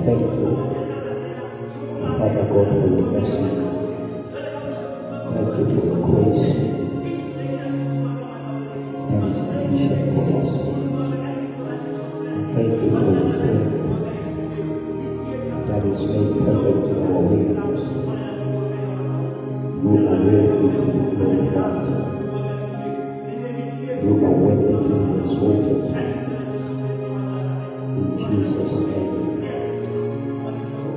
thank you, Father God, for your mercy. Thank you for your grace that is sufficient for us. Thank you for your strength that is made perfect in our weakness. You are worthy to be glorified. You are worthy to be exalted. In Jesus' name.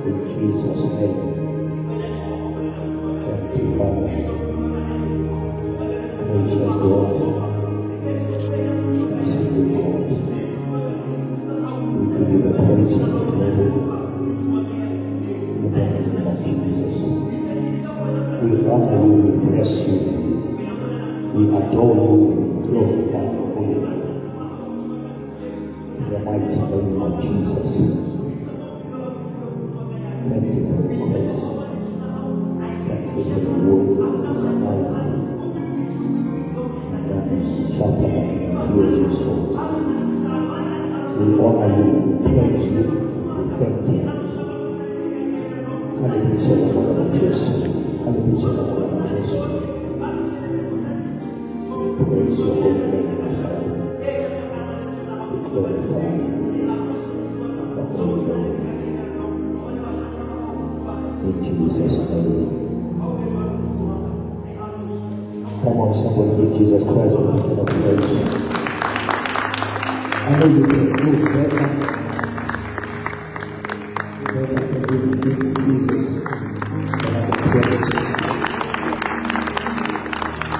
In Jesus' name. Thank you, Father. Gracious God. Merciful God. We give you the praise and the glory. In the name of Jesus. We honor you, we bless you. We adore you, we glorify your holy name. In the mighty name of Jesus. Thank you for your grace. Thank you for your word that is alive. And that is sharper than a two-edged sword. We honor you, we praise you, we thank you. Can it be so that Jesus? Can it be so that Jesus? Praise your holy name, my Father. We glorify the holy name. In Jesus' name. Come on, somebody give Jesus Christ a little of praise. I know you can do better. Better than giving Jesus another praise.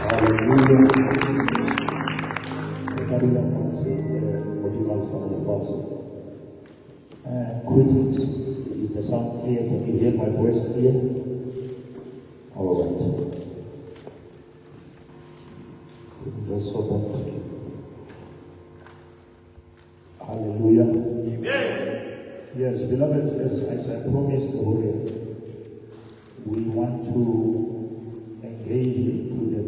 Hallelujah. Greetings. Is the sound clear? Can you hear my voice clear? All right. Hallelujah. Amen. Yes, beloved, as I promised earlier, we want to engage into the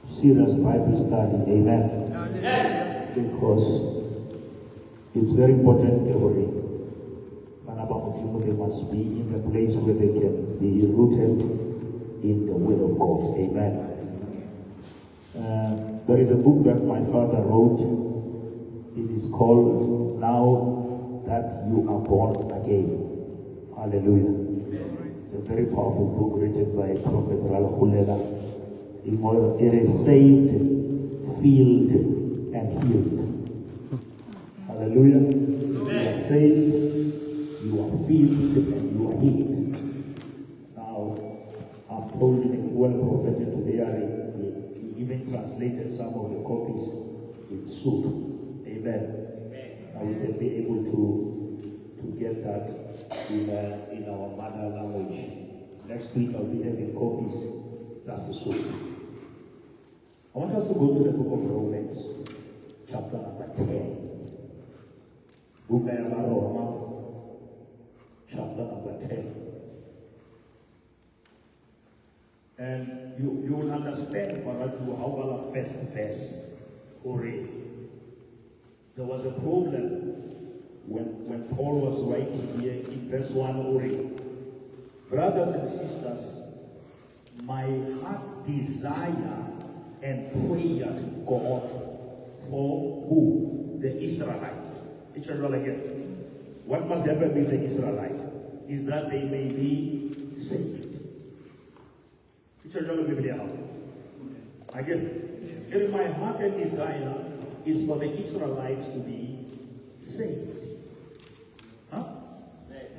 serious Bible study. Amen. Because it's very important, every they must be in the place where they can be rooted in the Word of God. Amen. There is a book that my father wrote. It is called Now That You Are Born Again. Hallelujah. It's a very powerful book written by Prophet Ralph Hulela. It is saved, filled, and healed. Hallelujah. You are saved, you are filled, and you are healed. Now, I'm told in one prophet today, he even translated some of the copies in Sut. Amen. Now we can be able to get that in our mother language. Next week I'll be having copies. That's the Sut. I want us to go to the book of Romans, chapter number 10. Book of Romans, chapter number 10. And you will understand how our first verse already. There was a problem when Paul was writing here in verse 1 already. Brothers and sisters, my heart desire and prayer to God for who? The Israelites. Each other again. What must happen with the Israelites is that they may be saved. Each other again. In my heart and desire is for the Israelites to be saved. Huh?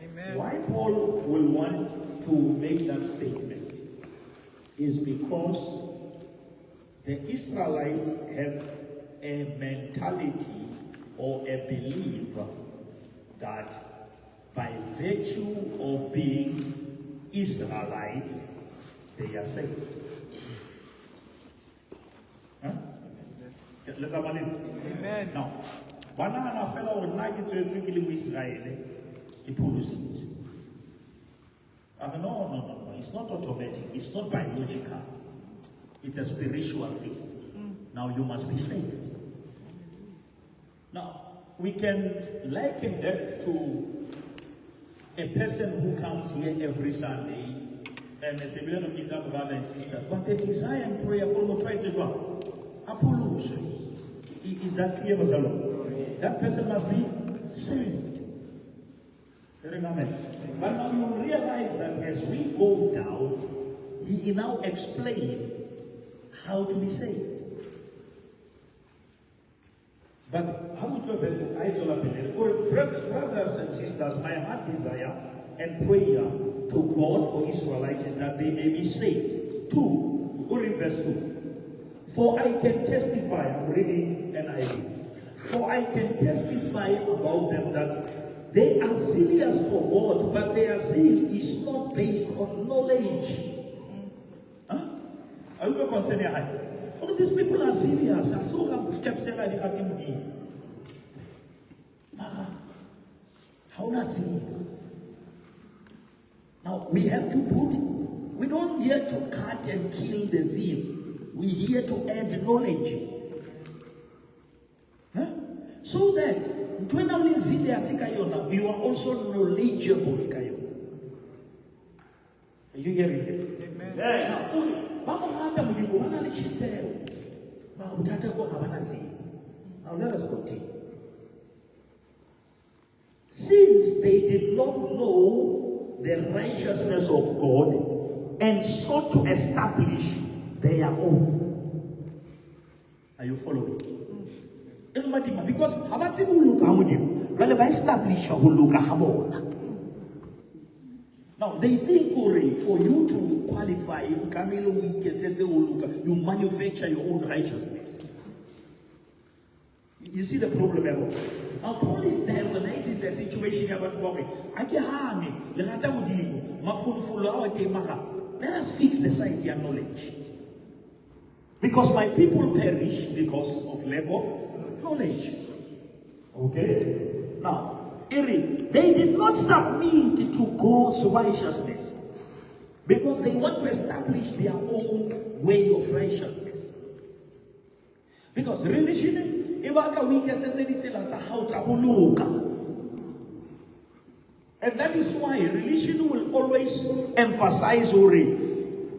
Amen. Why Paul will want to make that statement is because the Israelites have a mentality or a belief that by virtue of being Israelites, they are saved. Huh? Let's have a look. Amen. Now, banana fellow would like it to Israel, no. It's not automatic. It's not biological. It's a spiritual thing. Now you must be saved. Now, we can liken that to a person who comes here every Sunday and a similar of our brothers and sisters, but the desire and prayer is that clear, Mazalo? That person must be saved. Amen. But now you realize that as we go down, he now explain how to be saved. But how would you have I told brothers and sisters, my heart desire and prayer to God for Israelites is that they may be saved. 2, go read verse 2. For I can testify, I'm reading NIV. For I can testify about them that they are zealous for God, but their zeal is not based on knowledge. Huh? Are you concerned here? Oh, these people are serious. I saw how kept saying that they got him. How not see? Now we have to put. We don't here to cut and kill the zeal. We here to add knowledge. Huh? So that when only zeal you are also knowledgeable. Are you hearing it? Amen. Yeah. Now let us continue. Since they did not know the righteousness of God and sought to establish their own. Are you following? Because now they think for you to qualify, you manufacture your own righteousness. You see the problem ever. Now Paul is diagonizing the situation about worry. Let us fix the side of knowledge. Because my people perish because of lack of knowledge. Okay? Now, Eric, they did not submit to God's righteousness because they want to establish their own way of righteousness. Because religion, and that is why religion will always emphasize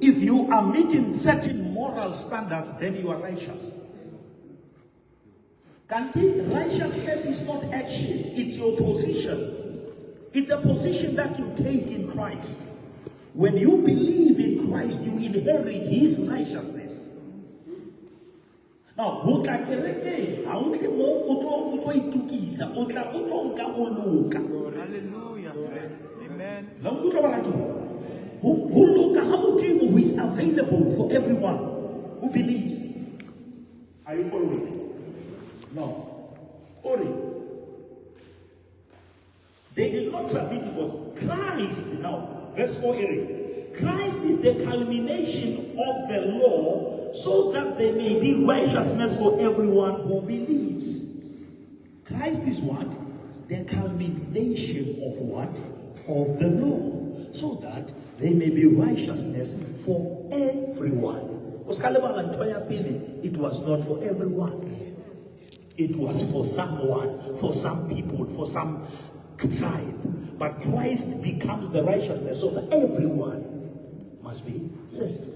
if you are meeting certain moral standards, then you are righteous. Righteousness is not action, it's your position. It's a position that you take in Christ. When you believe in Christ, you inherit his righteousness. Now, hallelujah. Amen. Who is available for everyone who believes. Are you following? No. They did not submit because Christ, now, verse 4, Christ is the culmination of the law so that there may be righteousness for everyone who believes. Christ is what? The culmination of what? Of the law. So that there may be righteousness for everyone. It was not for everyone. It was for someone, for some people, for some tribe. But Christ becomes the righteousness so that everyone must be saved.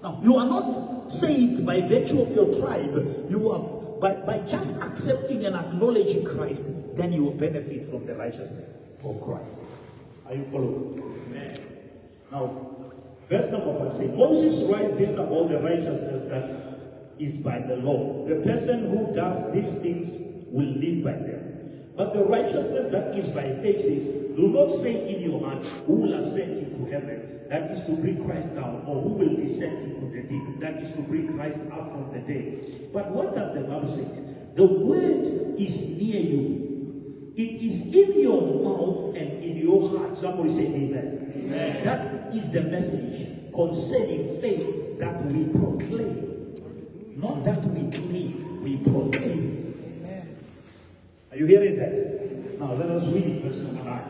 Now, you are not saved by virtue of your tribe. You are by just accepting and acknowledging Christ, then you will benefit from the righteousness of Christ. Are you following? Amen. Now, verse number 5 says, Moses writes this about the righteousness that is by the law. The person who does these things will live by them. But the righteousness that is by faith says, do not say in your heart, who will ascend into heaven? That is to bring Christ down, or who will descend into the deep? That is to bring Christ up from the dead. But what does the Bible say? The word is near you. It is in your mouth and in your heart. Somebody say amen. Amen. That is the message concerning faith that we proclaim. Not that we claim, we proclaim. Amen. Are you hearing that? Now let us read verse number 9.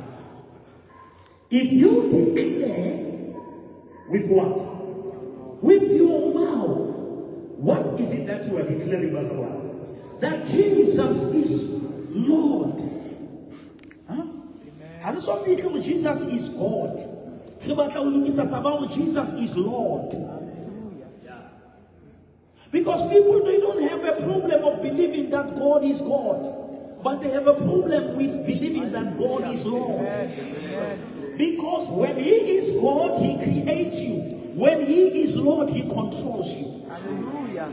If you declare with what? With your mouth. What is it that you are declaring, verse 1? that Jesus is Lord. Huh? Jesus is God. Jesus is Lord. Because people, they don't have a problem of believing that God is God, but they have a problem with believing that God is Lord. Because when He is God, He creates you. When He is Lord, He controls you. Hallelujah.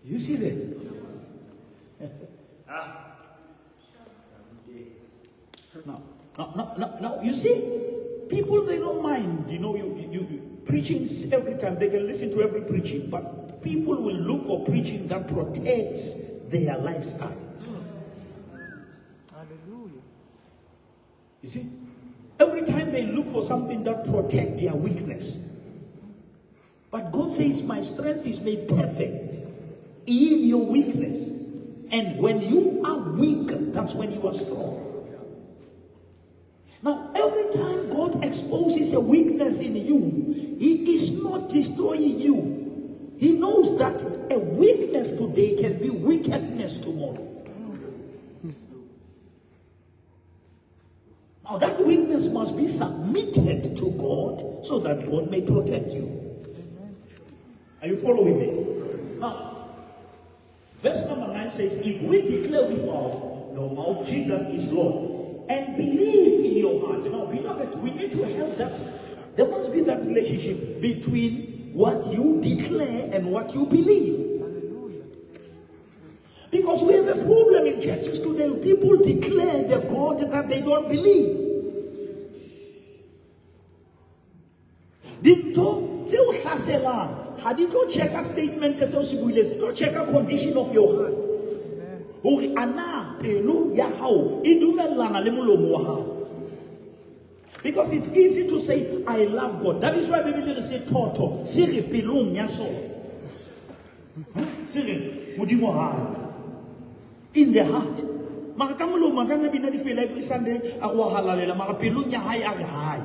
You see that? Now, you see, people, they don't mind, you preaching every time. They can listen to every preaching, but people will look for preaching that protects their lifestyles. Hallelujah. You see, every time they look for something that protects their weakness. But God says, my strength is made perfect in your weakness. And when you are weak, that's when you are strong. Now, every time God exposes a weakness in you, He is not destroying you. He knows that a weakness today can be wickedness tomorrow. Now, that weakness must be submitted to God so that God may protect you. Are you following me? Now, verse number 9 says, if we declare with our mouth Jesus is Lord, and believe in your heart. Now, beloved, we need to have that. There must be that relationship between what you declare and what you believe. Hallelujah. Because we have a problem in churches today. People declare the God that they don't believe. Dinto, tell Haselan, had you go check a statement, go check a condition of your heart. Because it's easy to say, I love God. That is why Bible say Toto. Siri pilung nyaso. Siri mudimo heart. In the heart. Maka kamulo makana binadi feel every Sunday akwa halalela maka pilung nya hai high.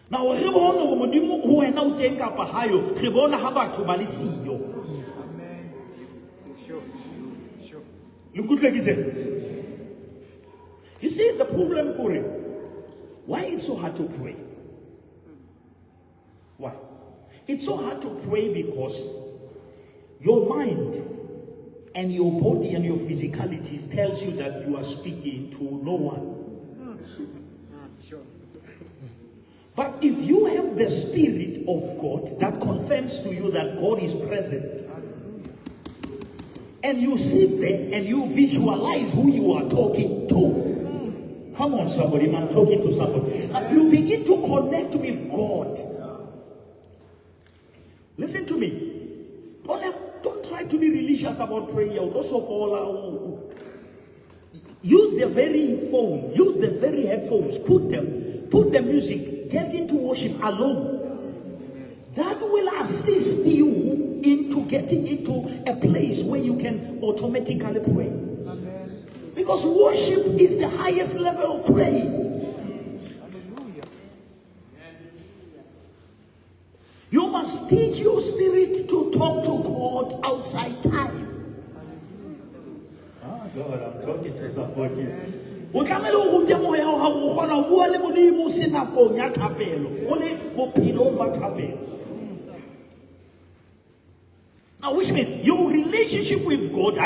Now re bona go modimo ho wena o teng kapa hayo, re bona ha batho ba le siyo. You see the problem, Corey. Why it's so hard to pray? Why? It's so hard to pray because your mind and your body and your physicalities tells you that you are speaking to no one. But if you have the Spirit of God that confirms to you that God is present, and you sit there and you visualize who you are talking to. Come on, somebody, I'm talking to somebody. And you begin to connect with God. Listen to me. Don't try to be religious about prayer. Use the very phone, use the very headphones, put the music, get into worship alone. That will assist you into getting into a place where you can automatically pray. Amen. Because worship is the highest level of praying. Hallelujah. You must teach your spirit to talk to God outside time. Ah, God, I'm talking to somebody here. Now, which means your relationship with God,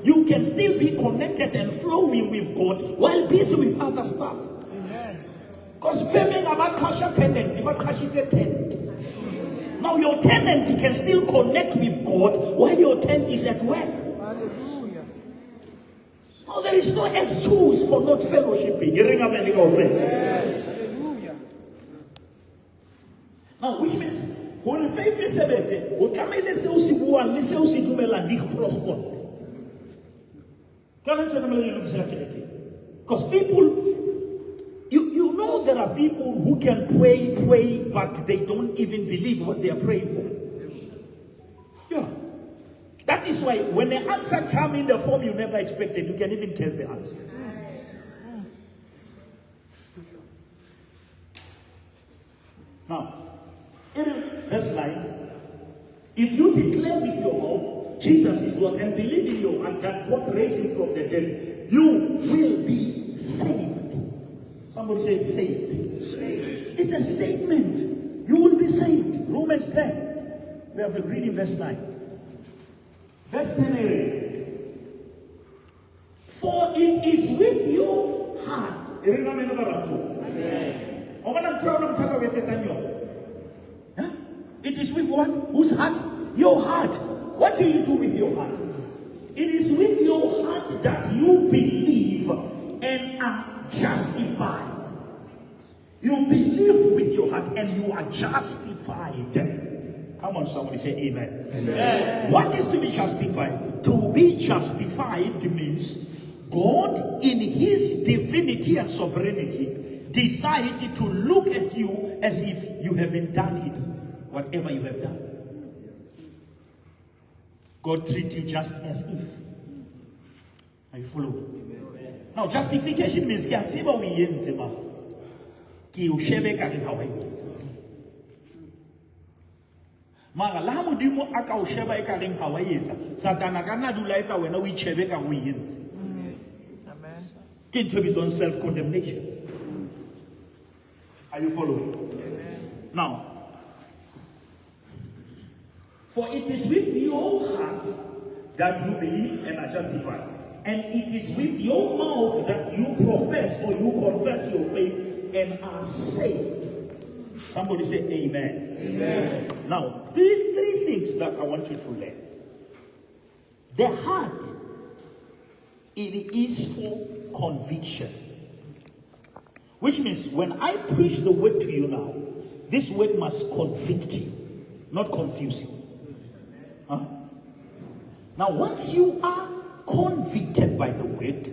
you can still be connected and flowing with God while busy with other stuff. Because now your tenant can still connect with God while your tent is at work. Hallelujah. Now there is no excuse for not fellowshipping. Hallelujah. Now, which means when faith is celebrated, we come in the sales one, the sales to Melanie cross one. Because people, you know there are people who can pray, but they don't even believe what they are praying for. Yeah. That is why when the answer comes in the form you never expected, you can even guess the answer. Now, If you declare with your mouth Jesus is Lord and believe in your heart that God raised him from the dead, you will be saved. Somebody say saved. Saved. It's a statement. You will be saved. Romans 10. We have to read in verse 9. Verse 10 area. For it is with your heart. Amen. It is with what? Whose heart? Your heart. What do you do with your heart? It is with your heart that you believe and are justified. You believe with your heart and you are justified. Come on, somebody say amen. Amen. What is to be justified? To be justified means God in his divinity and sovereignty decided to look at you as if you haven't done it, whatever you have done. God treats you just as if. Are you following? Now, justification means mara la modimo a ka o sheba e ka reng ha wa etsa satana ka nna dula etsa wena o itshebe ka o entse. Amen. Ke ntho bitsong self condemnation. Are you following? Amen. Now, for it is with your heart that you believe and are justified, and it is with your mouth that you profess or you confess your faith and are saved. Somebody say amen. Amen. Now, three things that I want you to learn. The heart, it is for conviction. Which means when I preach the word to you now, this word must convict you, not confuse you. Huh? Now, once you are convicted by the word,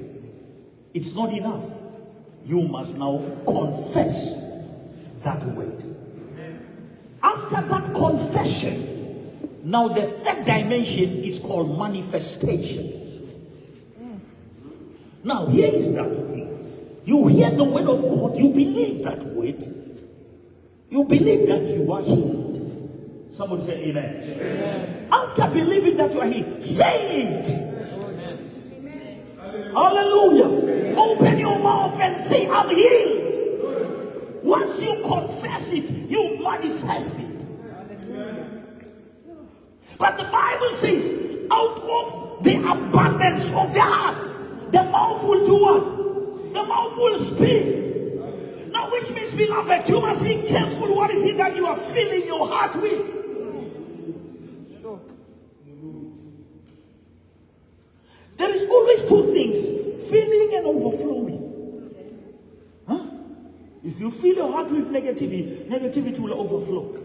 it's not enough. You must now confess that word. After that confession, now the third dimension is called manifestation. Now here is that way. You hear the word of God, you believe that word, you believe that you are healed. Somebody say amen. Amen. After believing that you are healed, say it. Amen. Hallelujah. Amen. Open your mouth and say, I'm healed. Once you confess it, you manifest it. But the Bible says, out of the abundance of the heart, the mouth will do what? The mouth will speak. Now, which means, beloved, you must be careful. What is it that you are filling your heart with? Sure. There is always two things, filling and overflowing. If you fill your heart with negativity, negativity will overflow.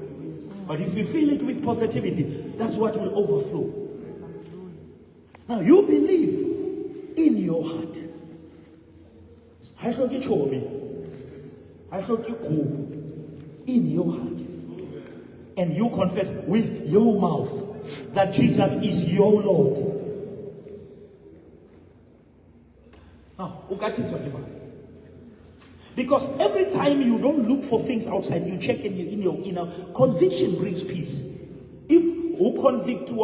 But if you fill it with positivity, that's what will overflow. Now you believe in your heart. I shall get me. I shall get in your heart. And you confess with your mouth that Jesus is your Lord. Now, what are you talking about? Because every time you don't look for things outside, you check in your inner. Conviction brings peace. If you convict you,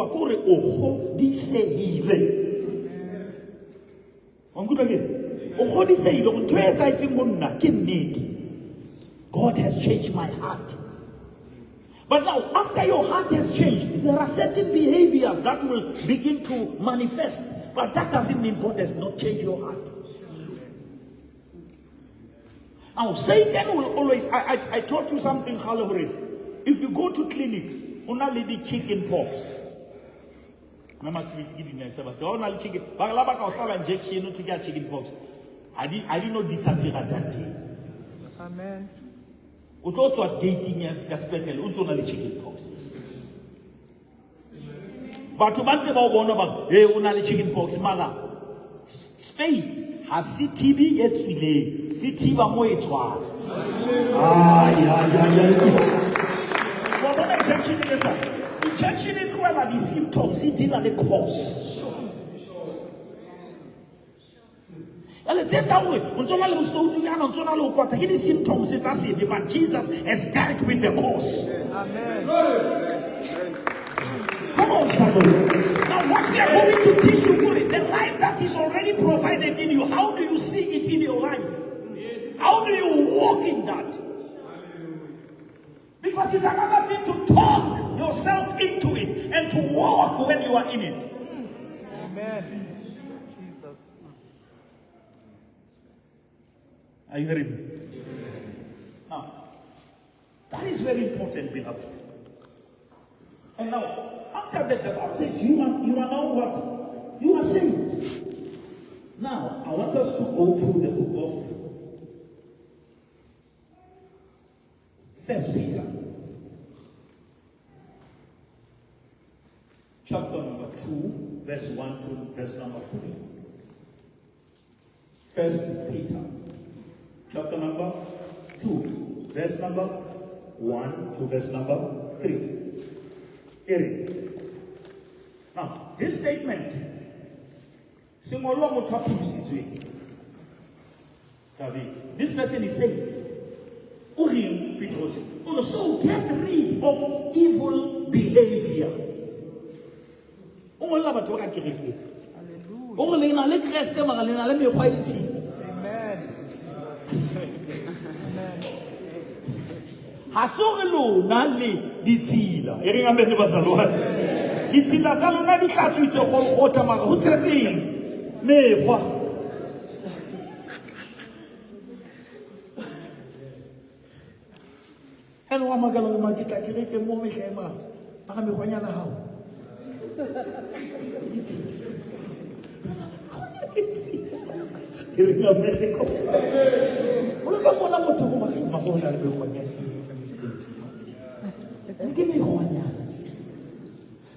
God has changed my heart. But now, after your heart has changed, there are certain behaviors that will begin to manifest. But that doesn't mean God has not changed your heart. Now, Satan will always, I taught you something, if you go to clinic, only the chicken pox. I did not disappear at that day. Amen. Also dating only chicken pox. But to man say about only chicken pox, mala. Spade. Hasi TB etwile si tiba mo etwa injection in kwela the symptoms it did the cause ele teta we unzona le musto utu yana unzona le ukota hidi symptoms it as but Jesus has dealt with the cause. Amen. somebody. Now what we are going to teach you, the life that is already provided in you, how do you see it in your life? How do you walk in that? Because it's another thing to talk yourself into it and to walk when you are in it. Amen. Jesus. Are you hearing me? Now, that is very important, beloved. And now, after that, the Bible says you are now what? You are saved. Now, I want us to go through the book of 1 Peter. Chapter number 2, verse 1 to verse number 3. 1 Peter. Chapter number 2, verse number 1 to verse number 3. Now, this statement, this person is saying, so get rid of evil behavior. Hallelujah.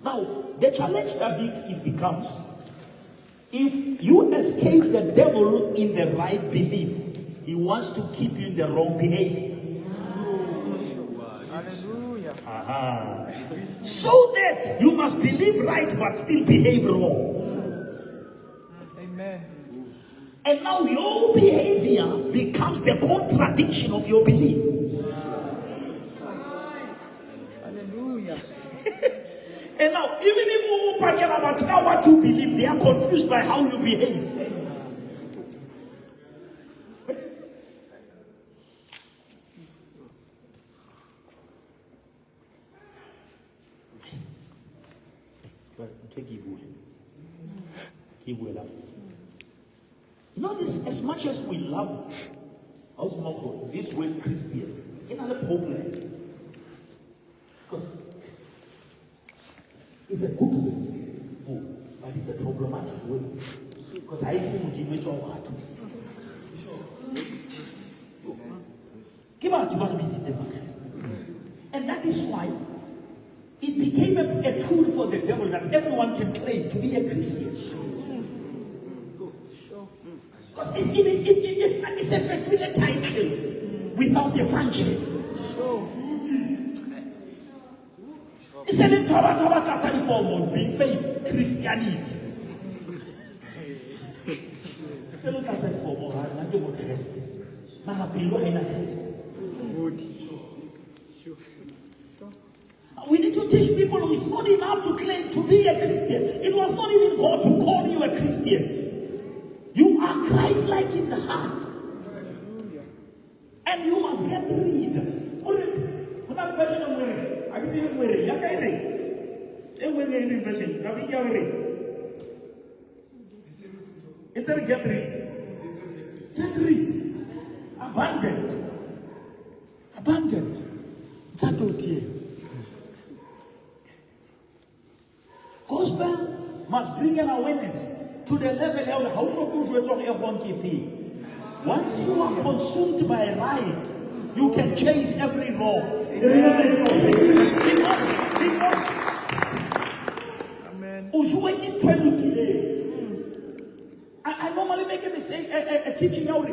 Now, the challenge that it becomes, if you escape the devil in the right belief, he wants to keep you in the wrong behavior. Hallelujah. So that you must believe right but still behave wrong. Amen. And now your behavior becomes the contradiction of your belief. Hallelujah. And now, even if you forget about what you believe, they are confused by how you behave. You know this, as much as we love this word Christian, another problem. Because it's a good way, but it's a problematic way. Because I think we give your heart. And that is why it became a tool for the devil that everyone can claim to be a Christian. Because it's effectively a title without a function. It's a little form of being faith, Christianity. It's a little form of Christian. We need to teach people it's not enough to claim to be a Christian. It was not even God who called you a Christian. You are Christ-like in the heart. And you must get rid. What version of wearing? I can see him wearing. I can't read. They're wearing version. I think you're wearing. It's a get rid. Get rid. Abandoned. Gospel must bring an awareness to the level of how once you are consumed by right, you can chase every wrong. Because Amen. I normally make a mistake, a teaching out.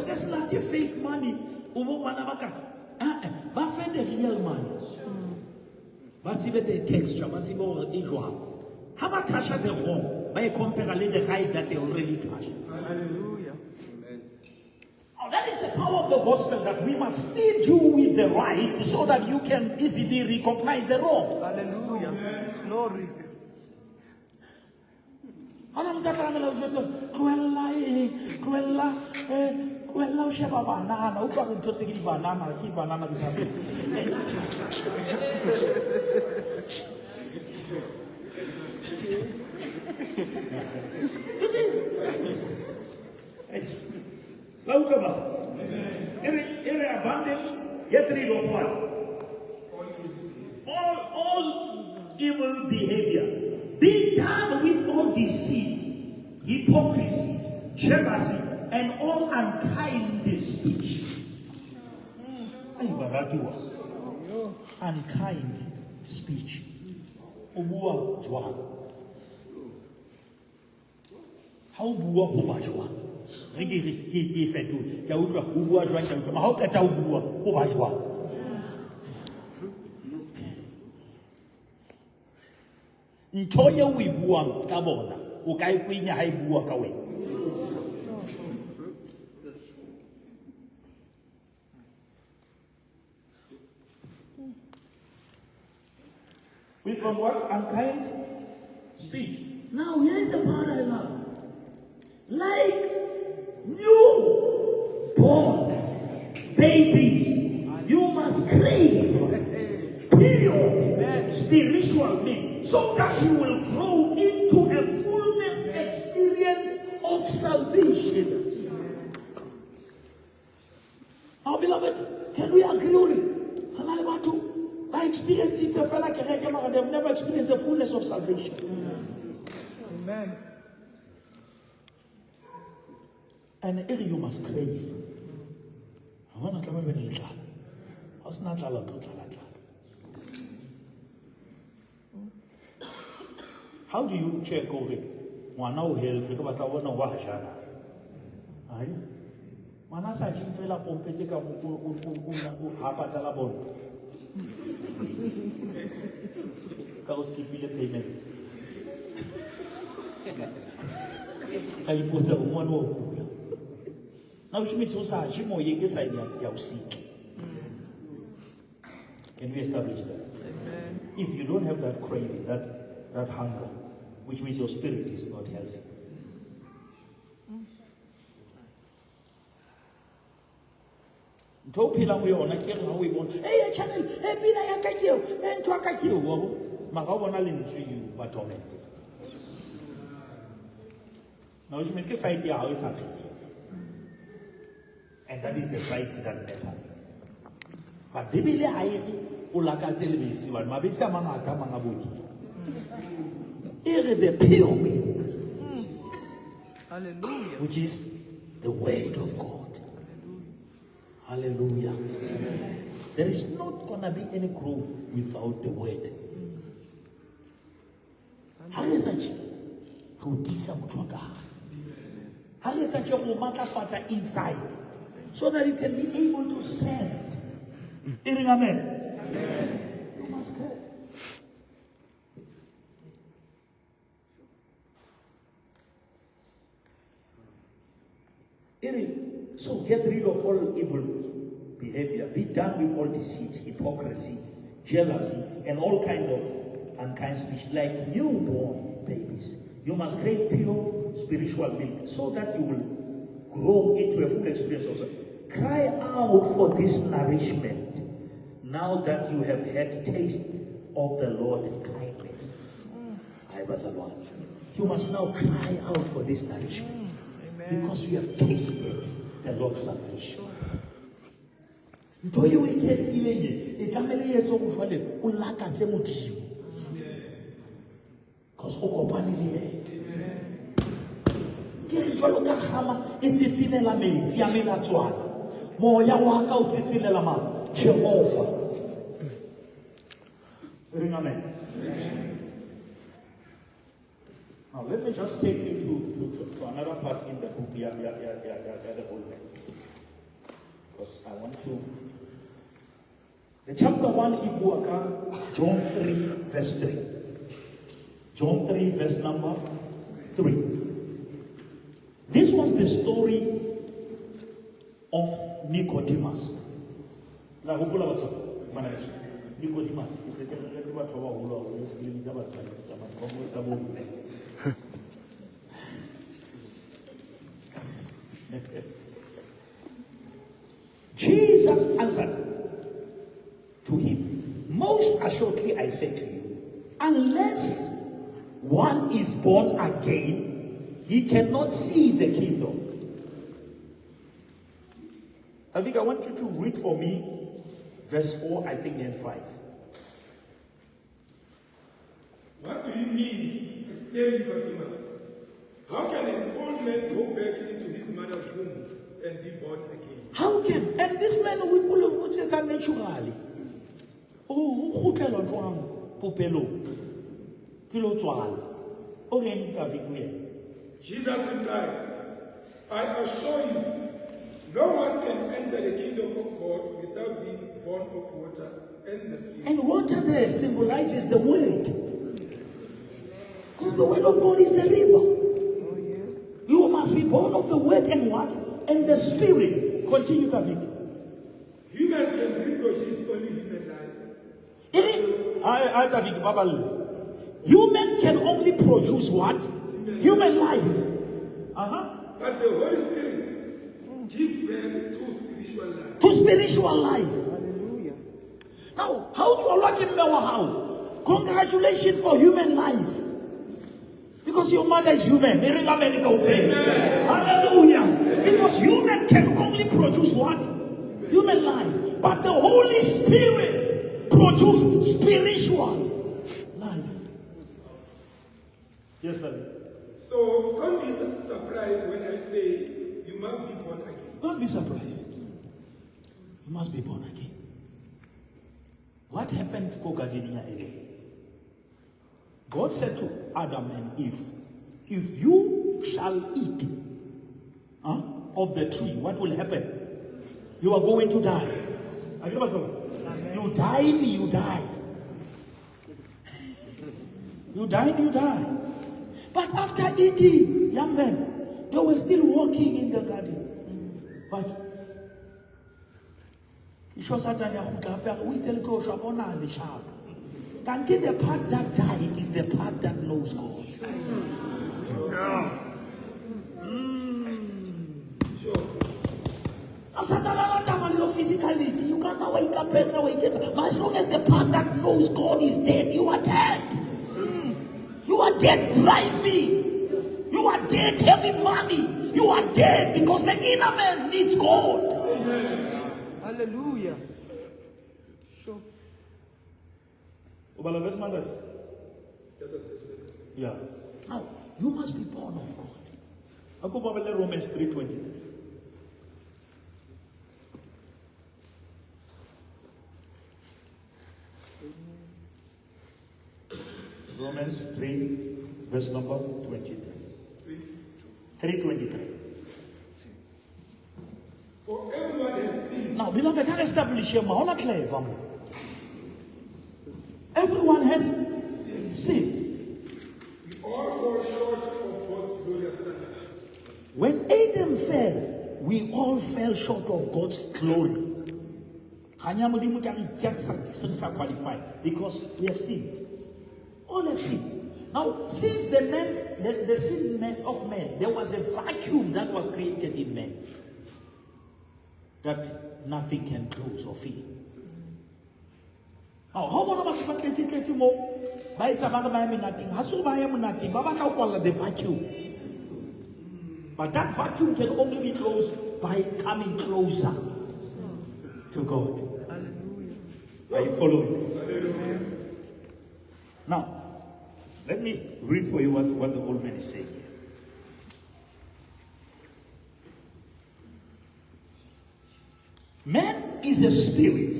That's not a fake money. But find the real money. But even the texture, but even usual. How about Tasha the wrong? By comparing the right that they already touched. Hallelujah. Oh, that is the power of the gospel that we must feed you with the right so that you can easily recognize the wrong. Hallelujah. Glory. Well, sheba banana, o ka re ntotse ke di banana, ke banana di gape. La utlwa ba? Ere abandon, get rid of what? All evil behavior. Be done with all deceit, hypocrisy, jealousy, and all unkind speech. Unkind speech. Obua jwang. How bua ho ba jwang? Re ke fetole. Ya utlwa ho bua jwang ka utlwa. Ma ha o keta ho bua ho ba jwang. Ntho ye o e buang ka bona o ka e kwenya ha e bua ka wena. We from what? Unkind speech. Now here is the part I love. Like newborn babies, you must crave pure spiritual milk so that you will grow into a fullness experience of salvation. Our beloved, can we agree? I experience it, I feel like they've never experienced the fullness of salvation. Amen. And you must crave. How do you check over it? Payment. Now, which means also, can we establish that? Amen. If you don't have that craving, that hunger, which means your spirit is not healthy. Topilang we on a how we want. Hey, channel, hey, Pina Yakakio, and Twakakio, Makawana you but tormented. Now, which means this idea how is happening. And that is the right that matters. But Biblia I ulaka telebisi wan mabisa mangata mangabuki. Ere the pure, Hallelujah. which is the word of God. Hallelujah. Amen. There is not gonna be any growth without the word. Inside, so that you can be able to stand. Amen. Amen. You must care. So get rid of all evil behavior. Be done with all deceit, hypocrisy, jealousy, and all kind of unkind speech, like newborn babies. You must crave pure spiritual milk so that you will grow into a full experience also. Cry out for this nourishment now that you have had taste of the Lord's kindness. You must now cry out for this nourishment. Amen. Because you have tasted the Lord's salvation. Because Jehovah. Amen. Now let me just take you to another part in the book. The whole thing. Because I want to. The chapter 1 Ibuaka, John 3, verse 3. John 3, verse number 3. This was the story of Nicodemus. La hopola batho manager. Nicodemus is a little bit of a whole of this killing about Jesus answered to him, most assuredly I say to you, unless one is born again, he cannot see the kingdom. I think I want you to read for me verse 4, I think, and 5. What do you mean? Explained Nicodemus. How can an old man go back into his mother's womb and be born again? How can? And this man will say that naturally. Oh, who tell us wrong? Popelo. Kilo twal. Jesus replied, I assure you, no one can enter the kingdom of God without being born of water and the Spirit. And water there symbolizes the word. Because the word of God is the river. Oh, yes. You must be born of the word and what? And the Spirit. Continue, David. Humans can reproduce only human life. Human can only produce what? Human life. But the Holy Spirit gives birth to spiritual life. To spiritual life. Hallelujah. Now, how to Allah him how? Congratulations for human life. Because your mother is human. Hallelujah. Because human can only produce what? Human life. But the Holy Spirit produces spiritual life. Yes, Daddy. So don't be surprised when I say you must be born again. Don't be surprised. You must be born again. What happened to Kokadinia Eden? God said to Adam and Eve, if you shall eat of the tree, what will happen? You are going to die. You die, you die. You die, you die. But after eating, young men, they were still walking in the garden. But until the part that died is the part that knows God. Physicality, you can't wake up better, but as long as the part that knows God is dead, you are dead. You are dead driving. You are dead having money. You are dead because the inner man needs God. Hallelujah. Sure. Yeah. Now, you must be born of God. Romans 3:20. Romans 3, verse number 23. 3:23. For everyone has sinned. Now, beloved, I establish here, everyone has sinned. We all fall short of God's glorious standard. When Adam fell, we all fell short of God's glory. Because we have sinned. All have sinned. Now, since the sin of man, there was a vacuum that was created in man that nothing can close or fill. Now, how about more? By nothing. The vacuum. But that vacuum can only be closed by coming closer to God. Hallelujah. Are you following? Hallelujah. Now, let me read for you what the old man is saying here. Man is a spirit.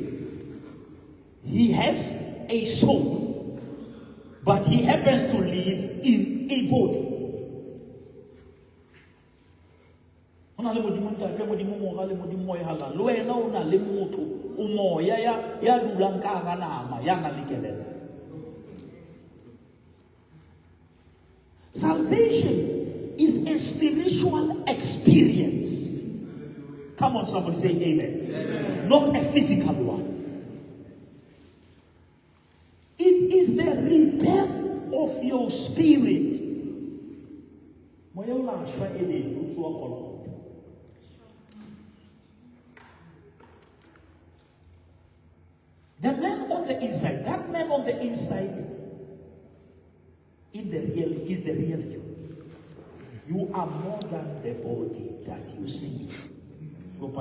He has a soul, but he happens to live in a body. Salvation is a spiritual experience. Come on, somebody say amen. Amen. Not a physical one. It is the rebirth of your spirit. The man on the inside, that man on the inside is the real you. You are more than the body that you see. But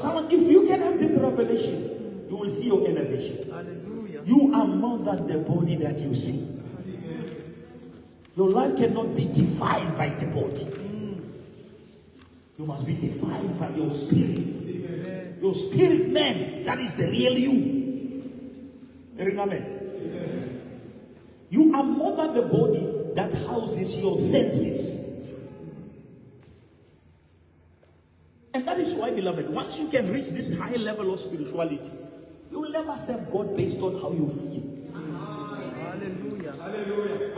someone, if you can have this revelation, you will see your elevation. Hallelujah. You are more than the body that you see. Your life cannot be defined by the body. You must be defined by your spirit. Your spirit man, that is the real you. Amen. You are more than the body that houses your senses. And that is why, beloved, once you can reach this high level of spirituality, you will never serve God based on how you feel. Hallelujah. Hallelujah.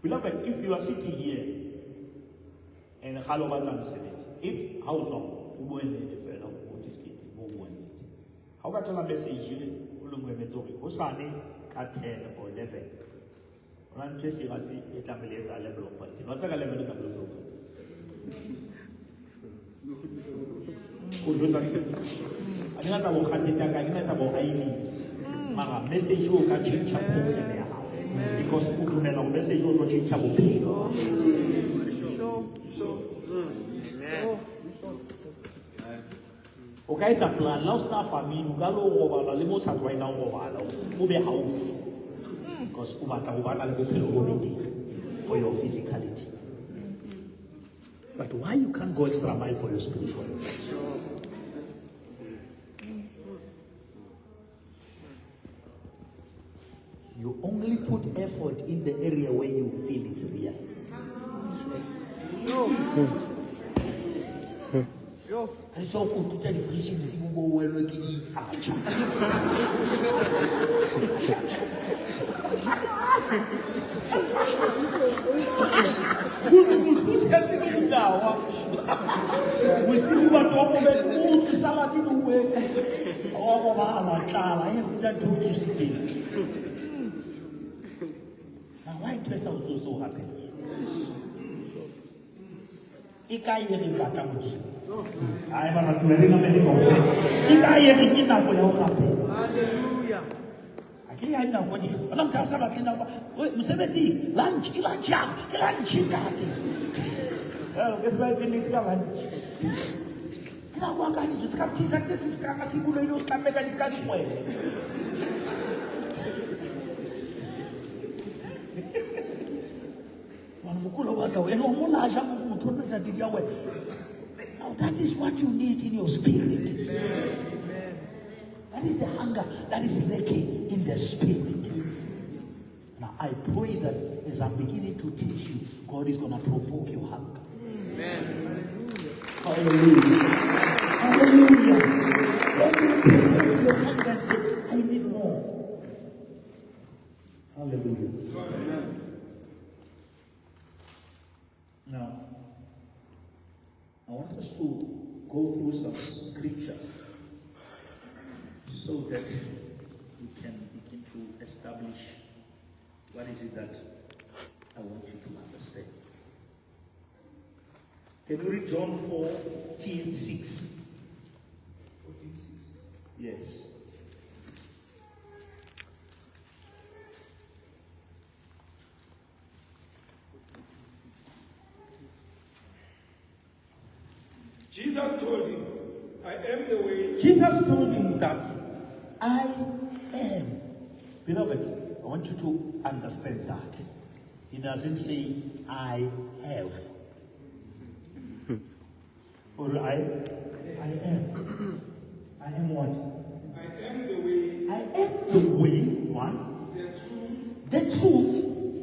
Beloved, if you are sitting here and if how about the message you will at 10 or 11? I'm just saying, I see it a level of fight. Not like a level of message you can change because message you can change. Okay, it's a plan. Now, staff family, you go over the most at right now over the house because for your physicality. But why you can't go extra mile for your spirituality? You only put effort in the area where you feel is real. And so good to tell the friendship see who well looking who's getting now? We see what all the salad in the way. Oh, I have that to city. Now, why dress out so happy? I'm not wearing a medical friend. Hallelujah. I can't have now. I'm not talking about lunch. Well, guess what? This is lunch. Now, what can you just have? This is Kamasibulo, Kameka. Now that is what you need in your spirit. Amen. That is the hunger that is lacking in the spirit. Now I pray that as I'm beginning to teach you, God is going to provoke your hunger. Amen. Hallelujah. Hallelujah. Let me provoke your hunger and say, I need more. Hallelujah. Amen. Now, I want us to go through some scriptures so that we can begin to establish what is it that I want you to understand. Can you read John 14:6? 14:6. Yes. Jesus told him, I am the way. Jesus told him that I am. Beloved, I want you to understand that. He doesn't say, I have. Or I am. I am what? I am the way. I am the way, one. The truth. The truth.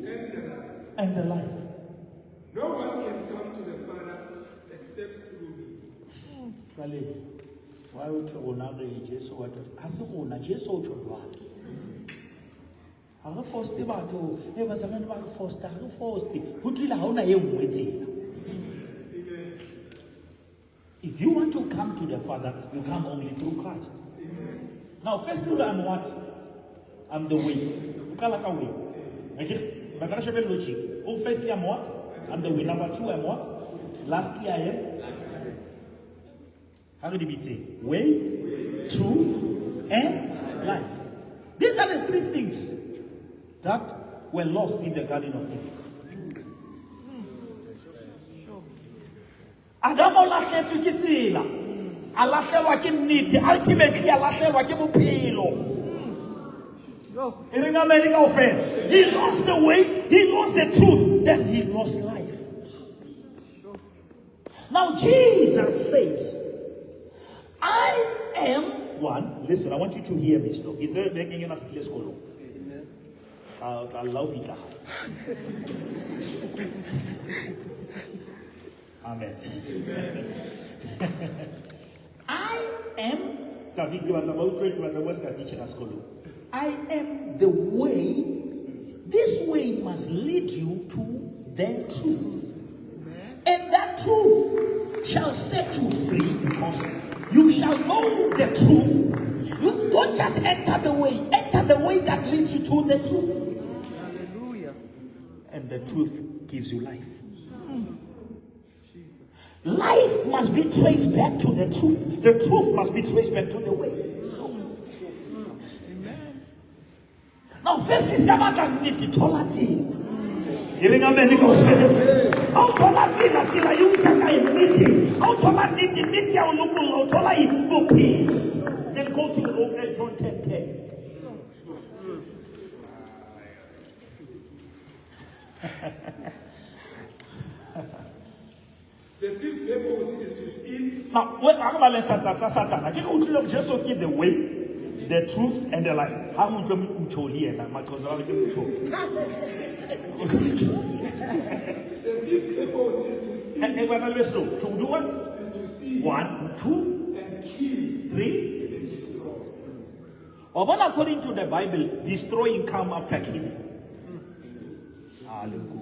And the life. the life. No one can come to the Father except through me. Jwale, why would you honor Jesu what? As a honor Jesu to do. I forced the battle. It was a man who forced. I forced. Who did I honor him with it? If you want to come to the Father, you come only through Christ. Amen. Now, firstly, I'm what? I'm the way. You can't like a way. Okay? Logic. Oh, firstly, I'm what? I'm the way. Number two, I'm what? Lastly, I am. How did it say? Way, truth, and life. These are the three things that were lost in the Garden of Eden. Adamo lahletswe ke tsela. A lahlelwa ke nnete. Ultimately, a lahlelwa ke bophelo. He lost the way, he lost the truth, then he lost life. Now Jesus says, I am one. Listen, I want you to hear me. Stop. Is there making enough clear school? I love it. Amen. I am. I am the way. This way must lead you to the truth. And that truth shall set you free, because you shall know the truth. You don't just enter the way that leads you to the truth. Hallelujah. And the truth gives you life. Life must be traced back to the truth. The truth must be traced back to the way. Amen. Now, first is about tolati. Then go to John 10:10. The thief's purpose is to steal. Now, when I Satan, I can only just okay the way, the truth, and the life. How would you here? The thief's purpose is to steal. And when I listen, to do what? Is to steal. 1, 2, and kill. 3, and destroy. Or when according to the Bible, destroying come after killing. Hallelujah.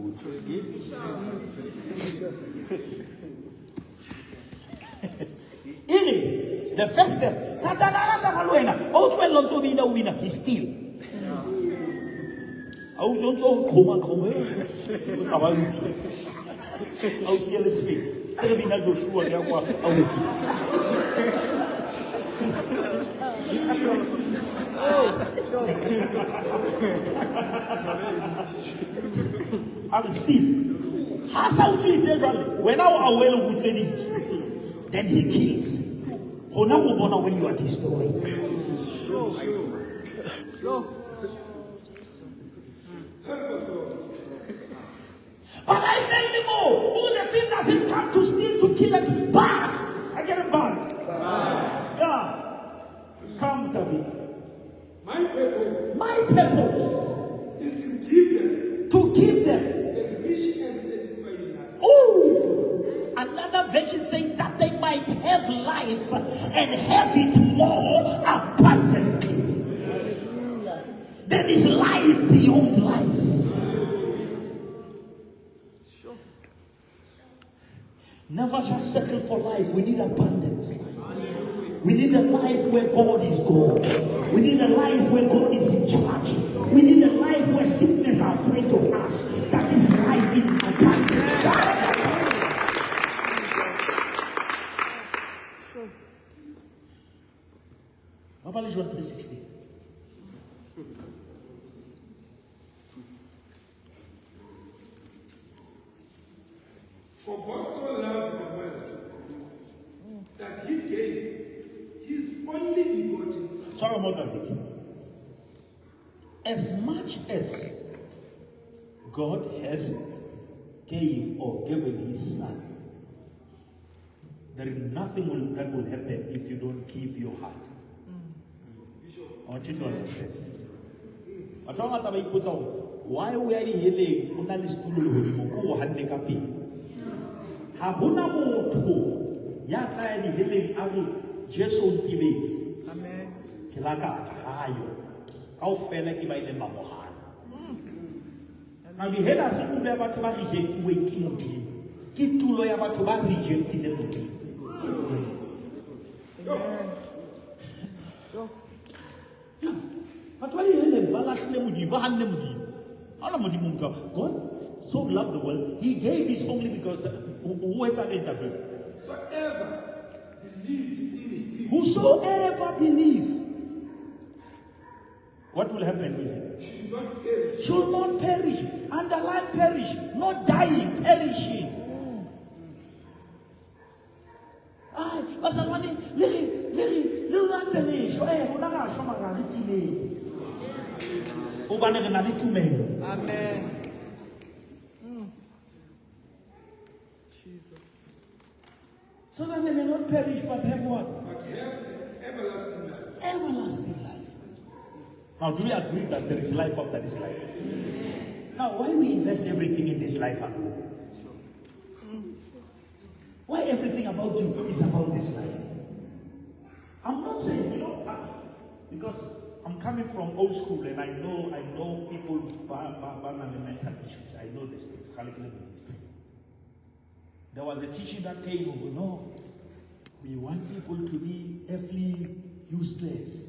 The first step, Satan he steal. I'm still. When our well would say it, then he kills. When you are destroyed. But I say anymore, all the thing doesn't come to steal, to kill, and to pass. I get it back. Yeah. Come, David. My purpose is to give them a rich and satisfying life. Oh, another version saying that they might have life and have it more abundantly. There is life beyond life. Never just settle for life. We need abundance. We need a life where God is God. We need a life where God is in charge. We need a life where sickness are afraid of us. That is life in abundance. John 3:16. For God so loved the world that he gave his only begotten Son. Sorry about that. As much as God has gave or given his Son, there is nothing that will happen if you don't give your heart. I want you to understand. why we are healing o na le setulo le hodimo ko o hanne ka pele ha hona motho ya tla ya di healing a re Jesu ntibetse Amen. ke la ka hayo kaofela ke ba ile ba mohana na di hela se tulo ya batho ba rejectiwe ke Modimo ke tulo ya batho ba rejectile Modimo. But why God so loved the world, He gave His only because whosoever believes, what will happen with him? Should not perish. Underline perish, not dying, perishing. Amen. Jesus. So that they may not perish but have what? But have everlasting life. Everlasting life. Now, do we agree that there is life after this life? Now, why we invest everything in this life? Why everything about you is about this life? I'm not saying, because I'm coming from old school and I know people with mental issues. I know these things. There was a teaching that came over, no, we want people to be earthly useless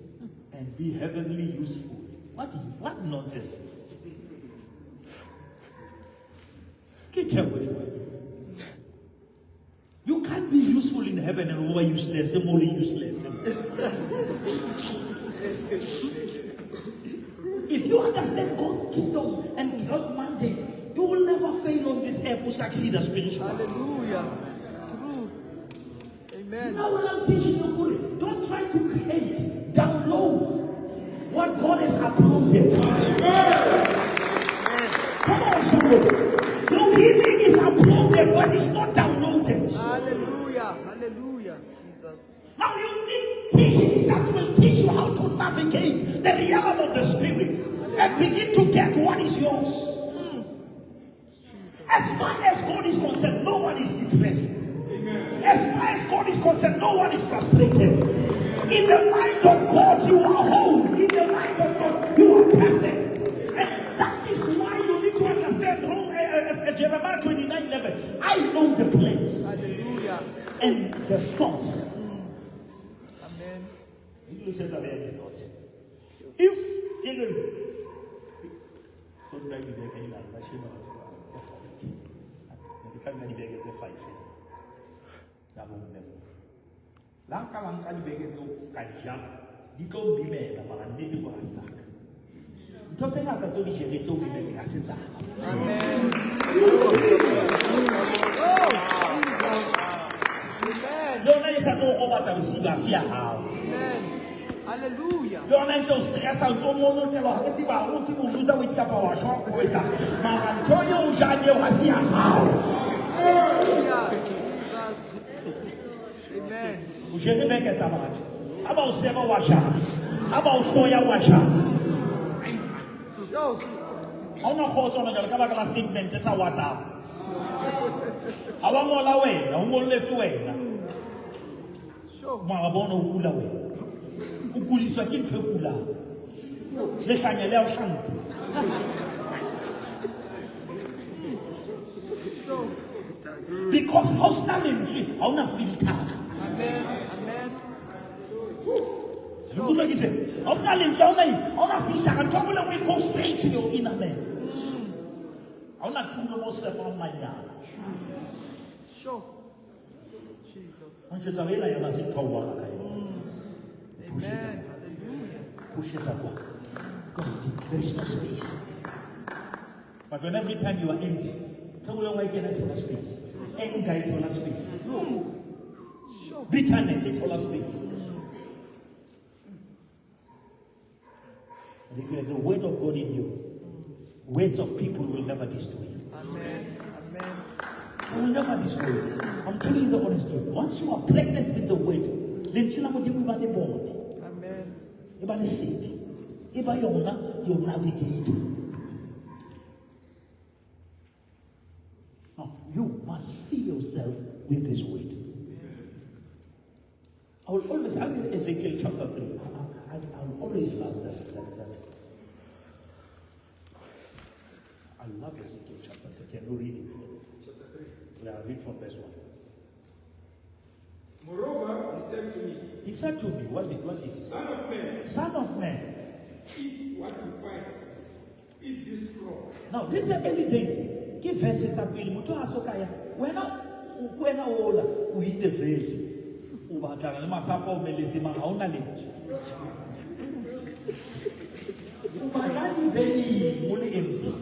and be heavenly useful. What nonsense is that? Get away. You can't be useful in heaven and over useless, and only useless. If you understand God's kingdom and God's mandate, you will never fail on this earth to succeed as spiritual. Hallelujah. True. Amen. Now when I'm teaching you, don't try to create, download what God has uploaded. Come on, somebody. Your healing is uploaded, but it's not downloaded. Hallelujah. Hallelujah. Jesus. Now you need teachings that will teach you how to navigate the realm of the spirit and begin to get what is yours. As far as God is concerned, no one is depressed. Amen. As far as God is concerned, no one is frustrated. Amen. In the mind of God, you are whole. In the mind of God, you are perfect. And that is why you need to understand Jeremiah 29:11. I know the plans. Hallelujah. And the thoughts. Amen. You said that any thoughts. If so can you di beke tse 5 tsa bone la ka di beke tse ka dijana di tlo bimela mara nnete go rasaka ntho tse ngata tse di jere tse o bimetse ka setsana. Amen. Yona e sa tlo go batla go siba sia hao. Amen. Hallelujah. Yona ntse o stressa o tlo mo telo ha ke ba o tlo uza o itka pa wa shwa go etsa mara ntho yo o jane wa sia hao. Hallelujah. Amen. O jere beke tsa batho aba o seba wa jana aba o hloya wa jana. Yo. Ona khotso na jalo ka ba ka statement sa WhatsApp. Awa ngola wena o ngolletse wena. Sure. Ma bona o kula wena. O kuliswa ke ntwe kula. Le hlanya le a hlantse. Because house na lentswe ha ona filter. Amen. Amen. You look at it. House na lentswe ha ona filter and trouble we go straight to your inner man. Ha ona tulo mo se from my yard. Sure. Jesus. Onje tsabela yana se thawa ka kae. Amen. Hallelujah. Push it up. Because there is no space. But when every time you are empty, tell me why can I tell space? Anger is all space. Sure. Bitterness is all space. And if you have the word of God in you, words of people will never destroy you. Amen. Amen. They will never destroy you. I'm telling you the honest truth. Once you are pregnant with the word, Amen. you navigate. must fill yourself with this word. I will always, I mean, Ezekiel chapter 3. I will always love that. I love Ezekiel chapter 3. Can you read it? Chapter 3. Yeah, read from verse 1. Moreover, he said to me, what is Son of man, Son of man. eat what you find. Eat this scroll. Now, these are early days. Give verses up in Mutu Asokaya. When I ola, we eat the veg. Ubatana, Masapa, Melizima, Haunali. Ubatani very only empty.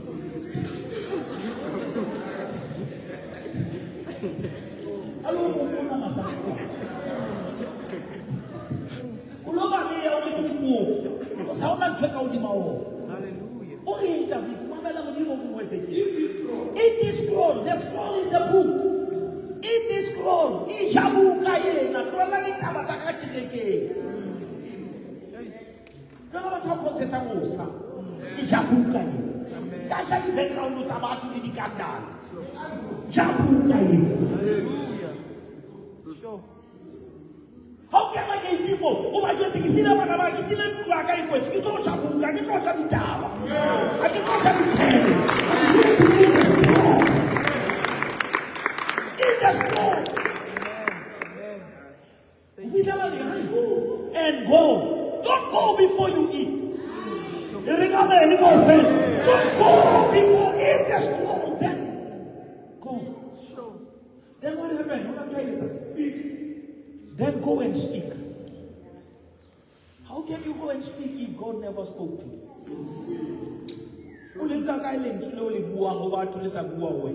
Hello, Mukuna Masapa. Uloba, they are only people. Sauna take out the mao. Hallelujah. Okay, David, Eat this scroll. eat this scroll. The scroll is the book. Eat this scroll. Eat jabuka ye. Na trola ni kabataka kireke. Naka batwa konseta ngosa. Eat jabuka ye. Kasha di background utabatu ni dikandala. Jabuka ye. Hallelujah. Sure. How can I get people who are just sitting up and about sitting like I was? You don't have to, I get not at the tower. I get not at the tail. In the school. And go. Don't go before you eat. Don't go before you eat the school. Then go. Then what happened? What I'm trying to speak. Then go and speak. How can you go and speak if God never spoke to you? Ulinga kaileng slowly buang over to lesa bua we.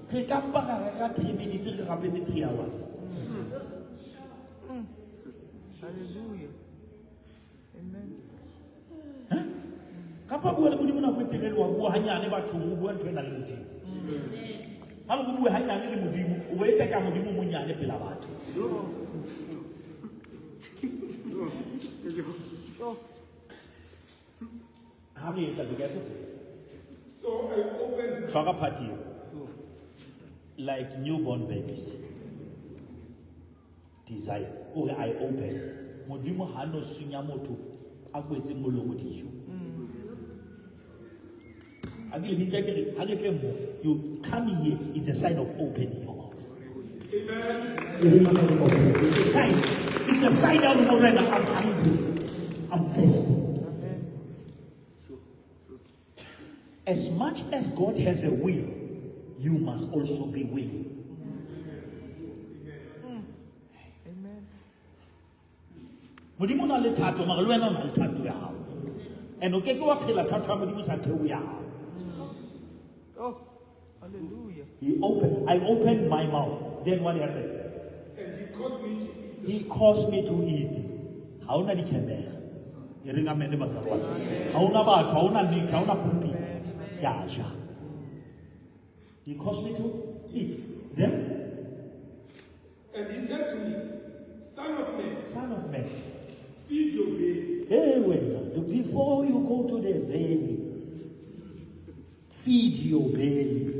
Kekamba ka 3 minutes ke kapetse 3 hours. Hallelujah. Amen. Huh? Kapa bua le modimo na kwetelelwa bua hanyane batho bua ntwena le modimo. Ha mo bua hanyane le modimo, o etsa ka modimo monyane pela batho. How many guys? So I opened. Talk party like newborn babies. Desire. Okay, I open. Modimo hano sunya moto. Akwetse molomo dijo. You coming here is a sign of opening your mouth. Amen. It's a sign. It's a sign that I'm hungry. I'm thirsty. As much as God has a will, you must also be willing. Amen. Modimo na le thato mara le wena na le thato ya hao. And o ke ke wa phela thato ya modimo sa theo ya hao. Oh, hallelujah. I opened my mouth. Then what happened? And he caused me to eat. He caused me to eat. Hauna di kemera. Yeringa mene basarwa. Hauna batho, hauna nix, hauna pulpit. Yaja. He caused me to eat. Then? And he said to me, Son of man, feed your belly. Hey, well, before you go to the valley, feed your belly.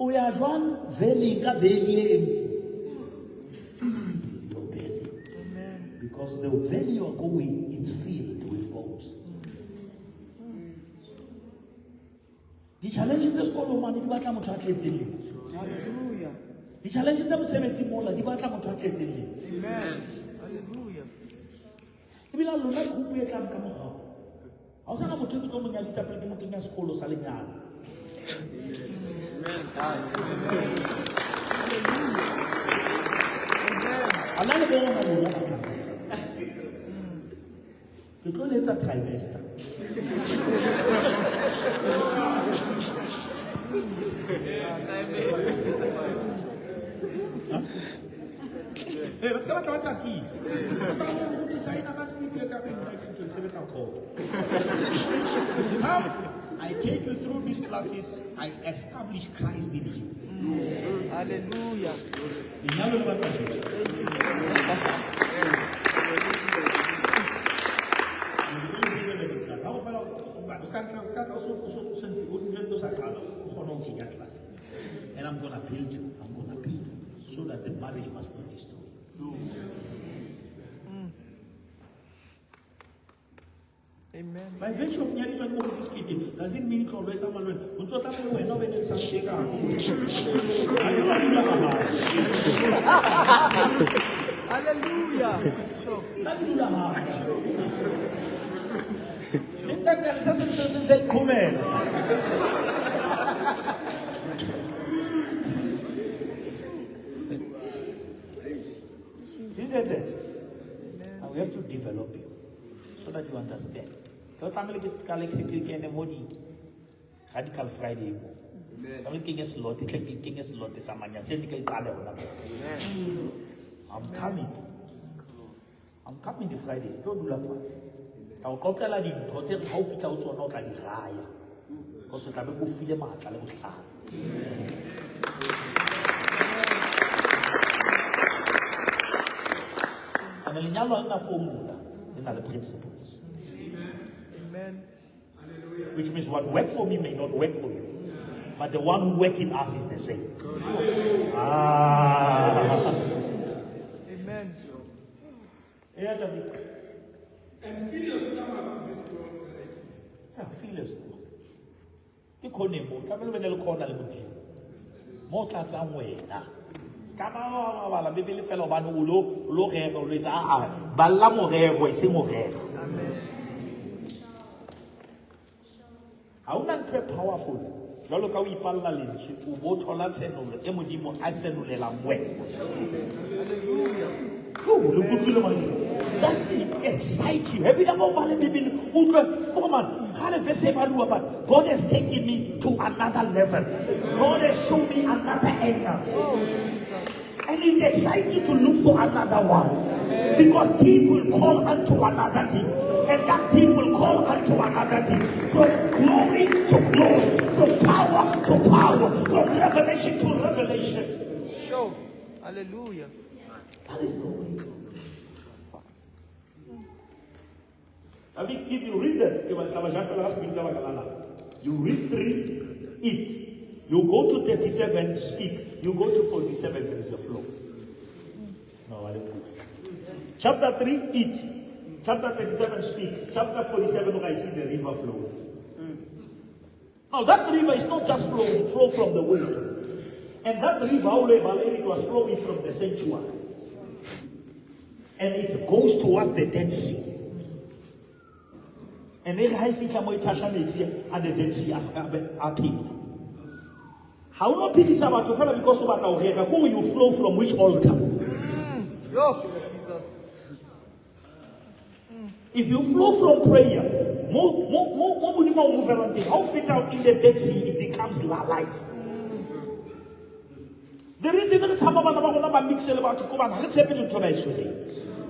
We are one valley empty. Feed your belly. Amen. Because the valley you are going is filled with bones. The challenges of school man, di batla motho a tletseng le. Hallelujah. The challenges tsa mosebetsi mola di batla motho a tletseng le. Amen. Hallelujah. Ebile lona group e tlang ka mogao. Ha o sana motho ke tlo mo nyadisa pele ke mo kenya sekolo sa lenyana. Allah le bona ba lona ba tlang. Ke tlo letsa trimester. Hey, was kann man aquí? Come, I take you through these classes, I establish Christ in you. Hallelujah. And I'm going to build you. I'm going to build you so that the marriage must not destroy. Amen. By virtue of Nyaliswa Kid doesn't mean correct. Hallelujah. So, Now we have to develop you so that you understand. Radical Friday. I'm coming. I'm coming this Friday. Don't do that fast. I'll call the hotel how fit out or not at the higher. Also, I will feel them out. I'm a little formula. These are the principles. amen. Which means what works for me may not work for you. But the one who works in us is the same. Amen. Yeah, David. And Phineas come up with this problem. Yeah, Phineas. You call him more. Come on, we'll call him more cats and way. Come on, la Bible fellow Banulo, Lore, Balamore, Simore. How not powerful. Look how we parla lynch, who bought Holland Senor, Emodimo, I send Lelam way. That excites you. Have you ever been God has taken me to another level. God has shown me another angle. And it excites you to look for another one. Because team will call unto another team. And that team will call unto another team. From glory to glory. From power to power. From revelation to revelation. Show. Hallelujah. That is the way. I think if you read that, you read 3, eat. You go to 37, speak. You go to 47, there is a flow. No, I don't know. Chapter 3, eat. Chapter 37, speak. Chapter 47, I see the river flow. Now that river is not just flowing, it flows from the world. And that river, it was flowing from the sanctuary. And it goes towards the Dead Sea. And then I think I'm going to and the Dead Sea appear. How not this is about to follow because of our you flow from which altar? Jesus. If you flow from prayer, how fit out in the Dead Sea it becomes life. There is even a time about mix about to come and let's happen to today.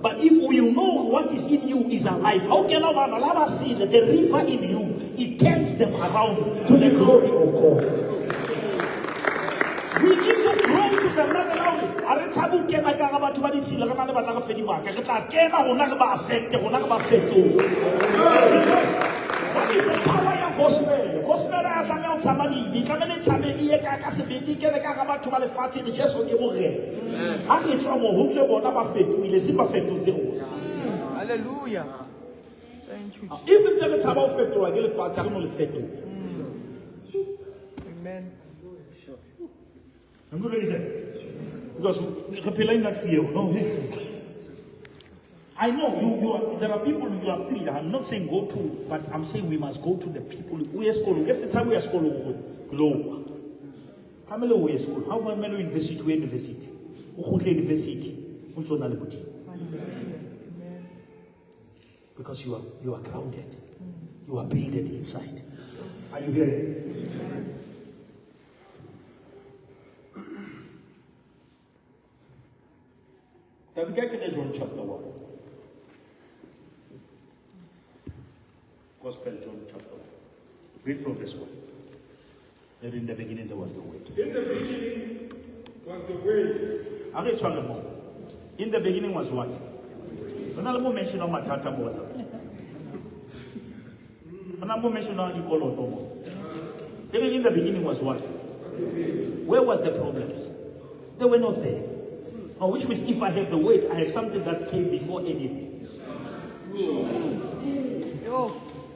But if you know what is in you is alive, how can Allah see that the river in you, it turns them around to the glory of God? We need to grow to the level of what is the power of gospel? Gospel is somebody become any time here capacity get a to my fatty the just okay more. I can trouble who should not fit to is perfect to zero. Hallelujah. Thank you. If it's a time of fit to I get a fat only fit to. Amen. I'm going to listen. Because repelling that fear, no. I know you are, there are people you are free. I'm not saying go to, but I'm saying we must go to the people. We are school. Guess the time we are school global. Kamelo we are school. How many university we university? University. Because you are grounded. You are builded inside. Are you hearing? Have you got in John chapter 1? Gospel John chapter 1. Read from this one. There in the beginning there was the word. In the beginning was the word. I'm not talking about. In the beginning was what? Another mention on Matata Boza. Another mention on Nicolo Tomo. Even in the beginning was what? Where was the problems? They were not there. Or which means if I have the word, I have something that came before anything.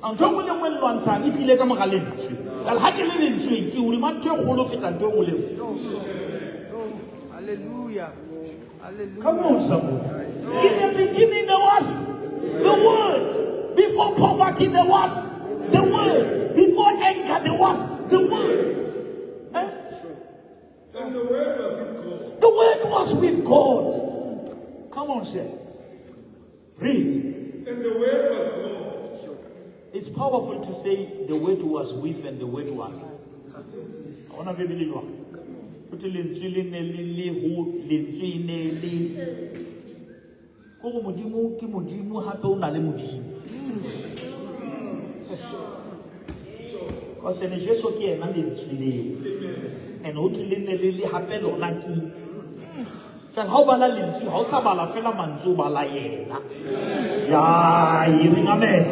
I'm talking about when one time, it's like a Magalin. I'll have to live in drink. You will not take hold of it and don't live. Hallelujah. Hallelujah. Come on, someone. In the beginning, there was the word. Before poverty, there was the word. Before anger, there was the word. Eh? And the word was with God. The word was with God. Come on, sir. Read. And the word was God. It's powerful to say the word was with and the word was. I want to be believe one. Because c'est Jésus qui est dans l'intitulé. Et nous tu l'intitulé rappelle on a qui. Quand how bala l'intitulé, how ça bala fait la manzo bala yena. Ya, amen.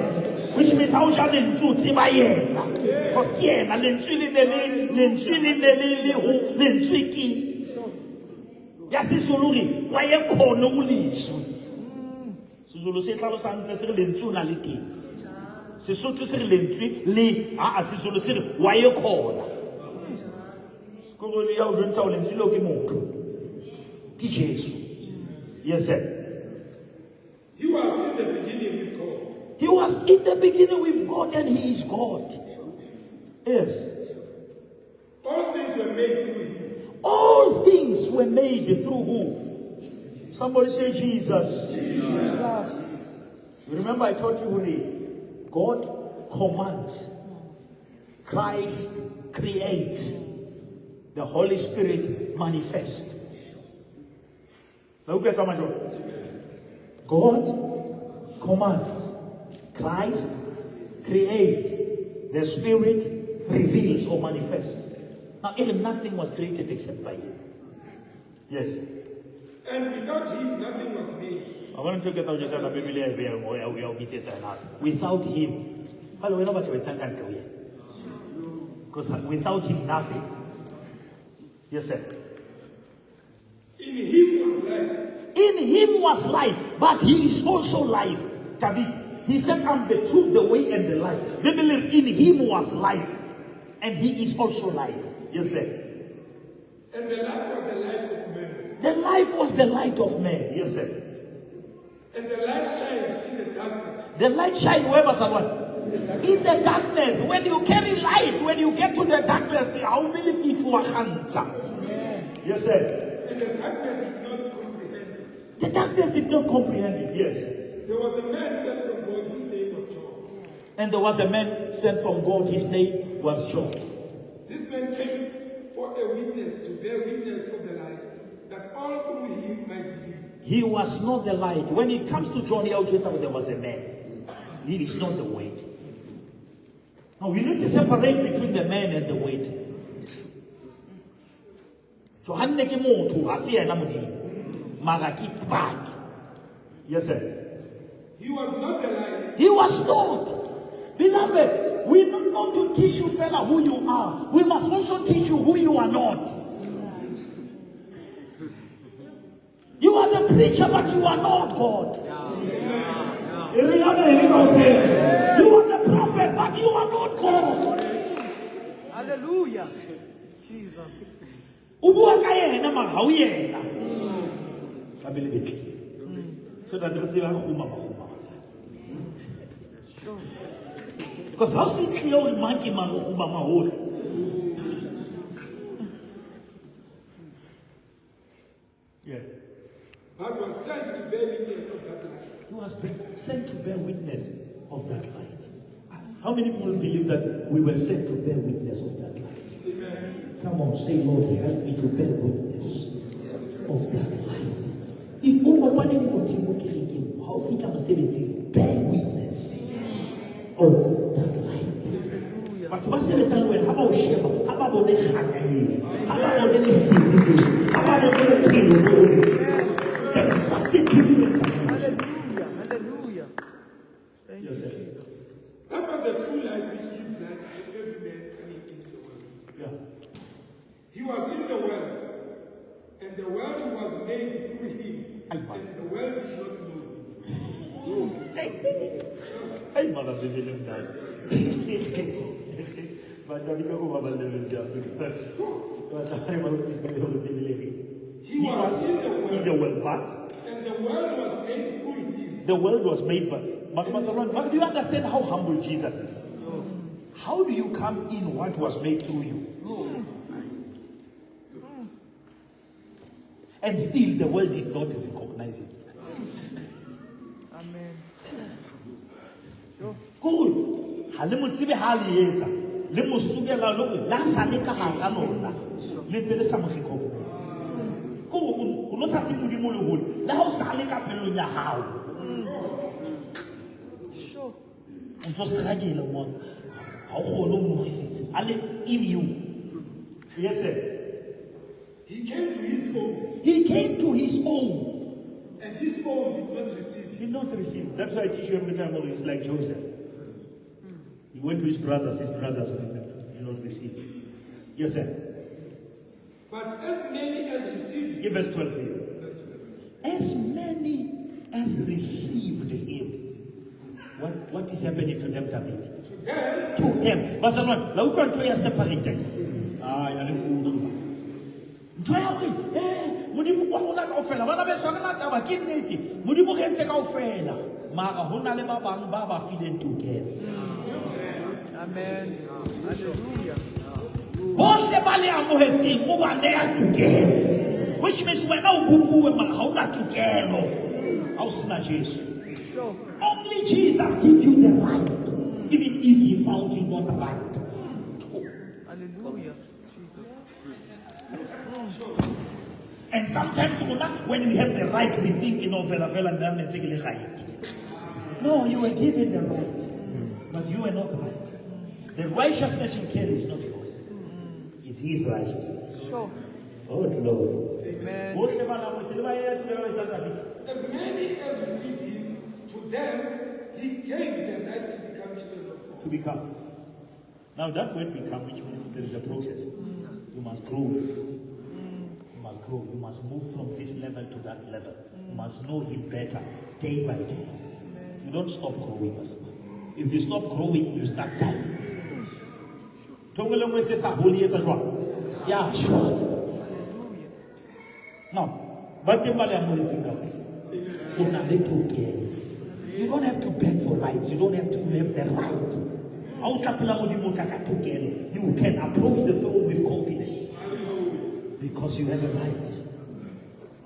Which means how shall l'intitulé ba yena. Parce qu'il est dans l'intitulé l'intitulé qui. Ya si soluri, waye kono ulisu. Si je le sais, ça va s'intéresser l'intitulé na l'iki. C'est surtout sur l'intitulé, c'est sur le site, waye kono. Yes, sir. He was in the beginning with God. He was in the beginning with God and He is God. Yes. All things were made through Him. All things were made through who? Somebody say Jesus. Jesus. You remember I told you God commands. Christ creates. The Holy Spirit manifests. Look at someone. God commands. Christ creates. The Spirit reveals or manifests. Now, even nothing was created except by Him. Yes. And without Him, nothing was made. I want to get out of the Bible. Without Him, because without Him, nothing. Yes, sir. In Him was life. In Him was life, but He is also life. David, He said, I'm the truth, the way, and the life. They believe in Him was life, and He is also life. Yes, sir. And the life was the light of men. The life was the light of man. Yes, sir. And the light shines in the darkness. The light shines wherever someone. In the darkness. When you carry light, when you get to the darkness, how many people are hands? Yes, sir. And the darkness did not comprehend it. The darkness did not comprehend it. Yes. There was a man sent from God whose name was John. And there was a man sent from God. His name was John. This man came for a witness, to bear witness of the light, that all through him might believe. He was not the light. When it comes to John, there was a man. He is not the weight. Now we need to separate between the man and the weight. Yes, sir. He was not the light. He was not. Beloved, we don't want to teach you, fella, who you are. We must also teach you who you are not. You are the preacher, but you are not God. You are the prophet, but you are not God. Hallelujah. Jesus. I believe it. So that because how see clear monkey man yeah. But was sent to bear witness of that light. He was sent to bear witness of that light. How many people believe that we were sent to bear witness of that light? Amen. Come on, say, Lord, help me to bear witness of that light. If nobody would how fit I'm saying, bear witness of that light. But what's the time when how about Sheba? How about the Shagay? How about the Sidi? How about the Pino? There is something different. Hallelujah. Hallelujah. Thank you, Yes, sir. Jesus. That was the true light which gives light to every man coming into the world. He was in the world, and the world was made through him, and the world did not know him. Hey, mother, baby, look that. But don't you go over the He was in the world, but and the world was made through him. the world was made by. But do you understand how humble Jesus is? How do you come in what was made through you? And still the world did not recognize it. Amen. Cool. Halemutsibe halieta. Lemusugela lo la saleka ha lona. Le tele sa mo recognize. Go uno sa tsi modimo le hole. La ha o sa le ka pelong ya hao. Sure. Untso struggle mo. Ha o kgone mo utlwisisa. Ale in you. Yes sir. He came to his own, He came to his own. and his own did not receive him. Did not receive. That's why I teach you every time. It's like Joseph. He went to his brothers did not receive. Yes, sir. But as many as received him, Give us 12 here. verse 12, As many as received him. What is happening to them, David? to them To them. Verse 1. La utlwa ntho ya separated. Ya le kutlwa. Ntho ya hore modimo wa rona kaofela bana beso re la taba ke nnete modimo re ntse kaofela mara ho na le ba bang ba ba fileng together. Amen. Hallelujah. Bohle ba le amohetseng o ba neya tokelo. Which means wena o bopuwe mara ha ona tokelo. Ha o sena Jesu. Sure. Only Jesus gives you the right, even if he found you not right. Hallelujah. Jesus. And sometimes when we have the right, we think, no, you were given the right, but you are not right. The righteousness you carry is not yours. It's his righteousness. Sure. Oh, Lord. Amen. as many as received him, to them he gave the right to become children of God. To become. Now that word become, which means there is a process. You must grow. You must grow. You must move from this level to that level. You must know him better day by day. You don't stop growing. If you stop growing, you start dying. Yeah, sure. Now, but you don't have to beg for rights. You don't have to have the right. You can approach the throne with confidence because you have a right.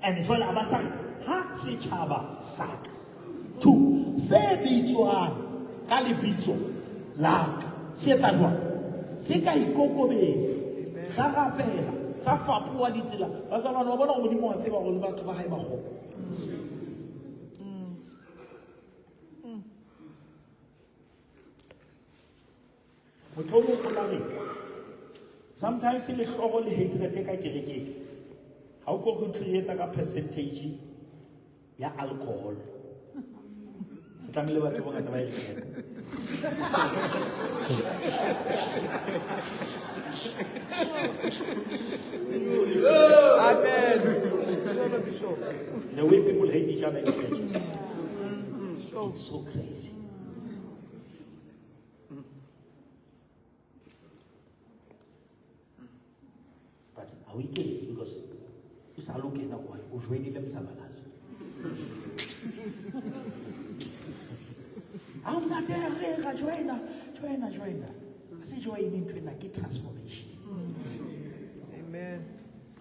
And it's all about saying, ha si chaba sak. Two, se bitwa kalibito lak. Se tadwa. Se ka ikoko bezi. Sa rapela. Sa fapua ditila. Basa bana bona go modimo wa tseba go le batho ba hae ba go. Sometimes in the struggle, hatred take a kereke. How could you create a percentage? Ya alcohol. Tamile watu wanga tabai lekeke. Amen. The way people hate each other in the churches. Sure. It's so crazy. But are we kids? Because it's a look at that one. Who's ready to be sabalas? I'm not there. Join. I say join to get transformation. Amen.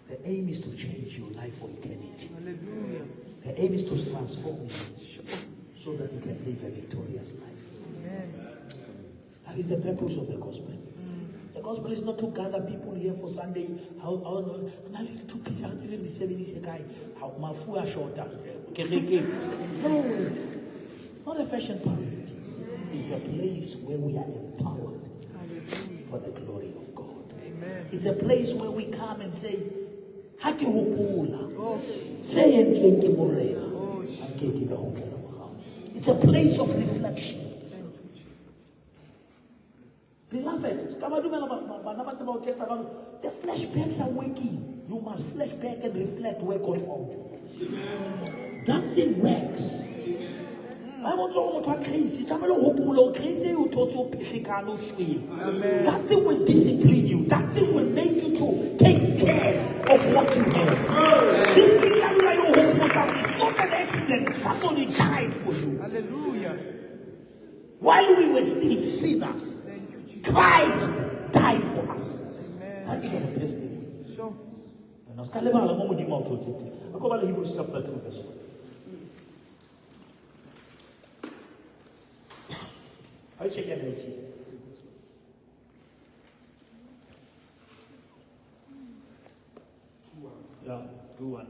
The aim is to change your life for eternity. Hallelujah. The aim is to transform you so that you can live a victorious life. Amen. That is the purpose of the gospel. The gospel is not to gather people here for Sunday. No, it's not a fashion parade. It's a place where we are empowered for the glory of God. Amen. It's a place where we come and say, "Hake hopola." Oh, Say entweng morena. oh, It's a place of reflection. thank you, Jesus. Beloved, The flashbacks are working. You must flashback and reflect where God found you. That thing works. I want to know what crazy. That thing will discipline you. That thing will make you to take care of what you have. This thing that you is not an accident. Somebody died for you. Hallelujah. While we were still sinners, Christ died for us. That is our testimony. Sure. Hebrews chapter 2 verse 1. I check it. Yeah, 2:1.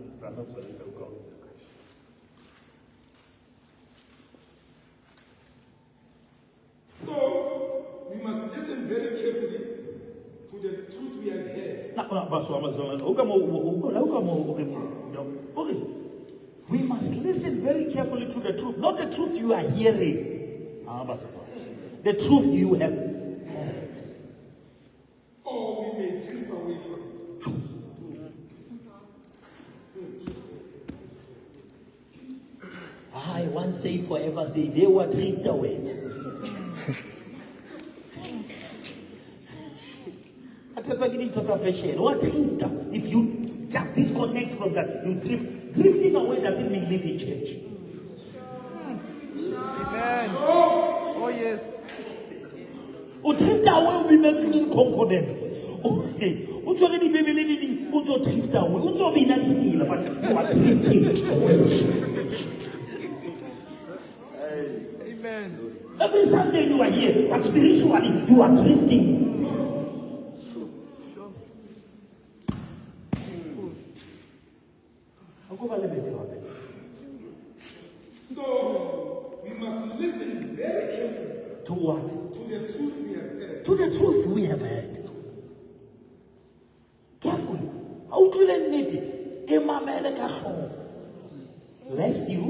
So, we must listen very carefully to the truth we have heard. We must listen very carefully to the truth, not the truth you are hearing. The truth you have heard. Or we may drift away from it. I once say forever say they were drift away. What drifter? If you just disconnect from that, you drift. Drifting away doesn't mean leaving church. Amen. Oh, yes. Drift away will be mentioned in concordance. Okay. What's already baby living? What's drift away? What's all being feel? But you are drifting away. Amen. Every Sunday you are here, but spiritually you are drifting. So, we must listen very carefully to what? To the truth we have heard. To the truth we have heard. Carefully. How do you need it? Lest you.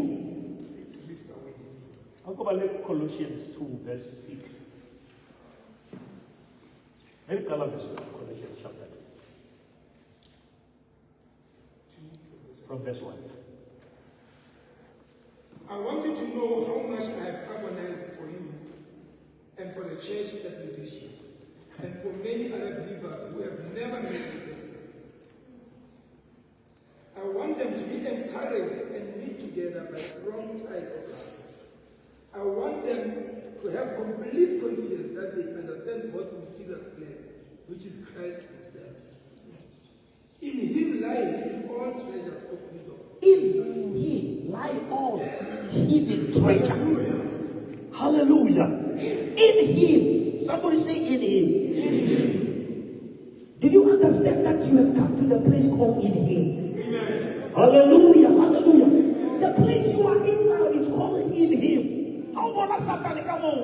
I'll go back to Colossians 2, verse 6. Maybe tell us this one, Colossians chapter 2. From verse 1. I want you to know how much I have agonized for you and for the church at Laodicea, and for many other believers who have never made the gospel. I want them to be encouraged and knit together by strong ties of love. I want them to have complete confidence that they understand God's mysterious plan, which is Christ Himself. In Him lie hidden all treasures of wisdom. In Him lie all hidden treasures. Hallelujah. In Him. Somebody say in Him. In Him. Do you understand that you have come to the place called in Him? Amen. Hallelujah. Hallelujah. The place you are in now is called in Him. How about Satan come on?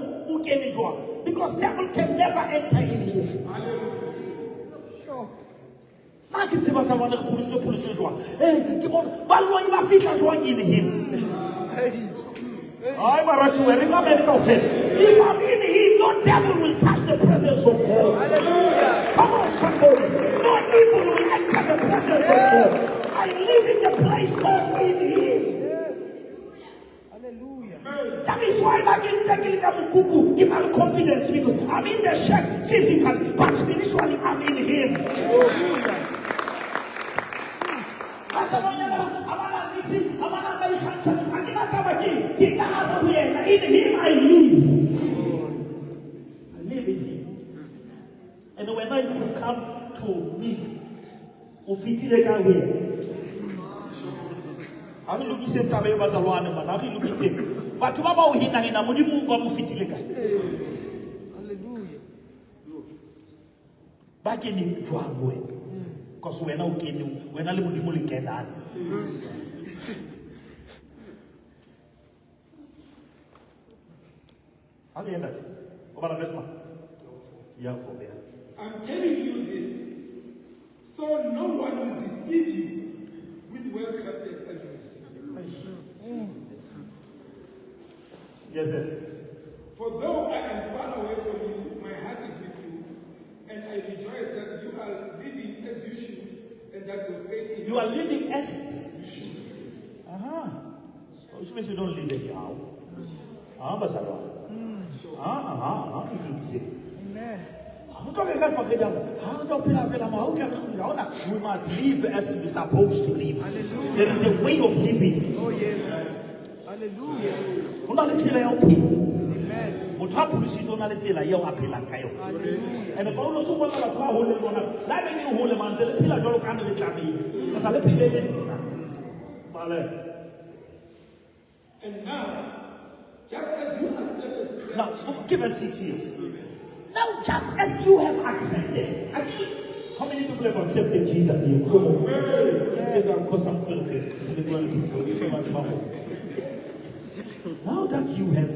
Because devil can never enter in Him. Hallelujah. Sure. Hey, come on. In Him. If I'm in Him, no devil will touch the presence of God. Hallelujah. Come on, somebody. No evil will enter the presence of God. I live in the place called in Him. Yes. Hallelujah. That is why I can take it Kuku, give me confidence because I'm in the shack physically, but spiritually I'm in Him. Hallelujah. In Him I live. I live in Him. And when I come to me, I'm looking at the but hallelujah. Back in him, because we're now getting, we're not living in the I'm telling you this, so no one will deceive you with well-crafted arguments. Yes, sir. For though I am far away from you, my heart is with you, living as. Which means you don't live anyhow. Bazalwane. Amen. We must live as we're supposed to live. Hallelujah. There is a way of living. Oh, yes. Hallelujah. Amen. Hallelujah. And the Bible so well about how holy one. Like any holy man, the pillar don't come to the chami. That's a And now, just as you accepted Christ, now, give us 6 years. Now, just as you have accepted, how many people have accepted Jesus here? Come on. Let's get that cause some filthy. Now that you have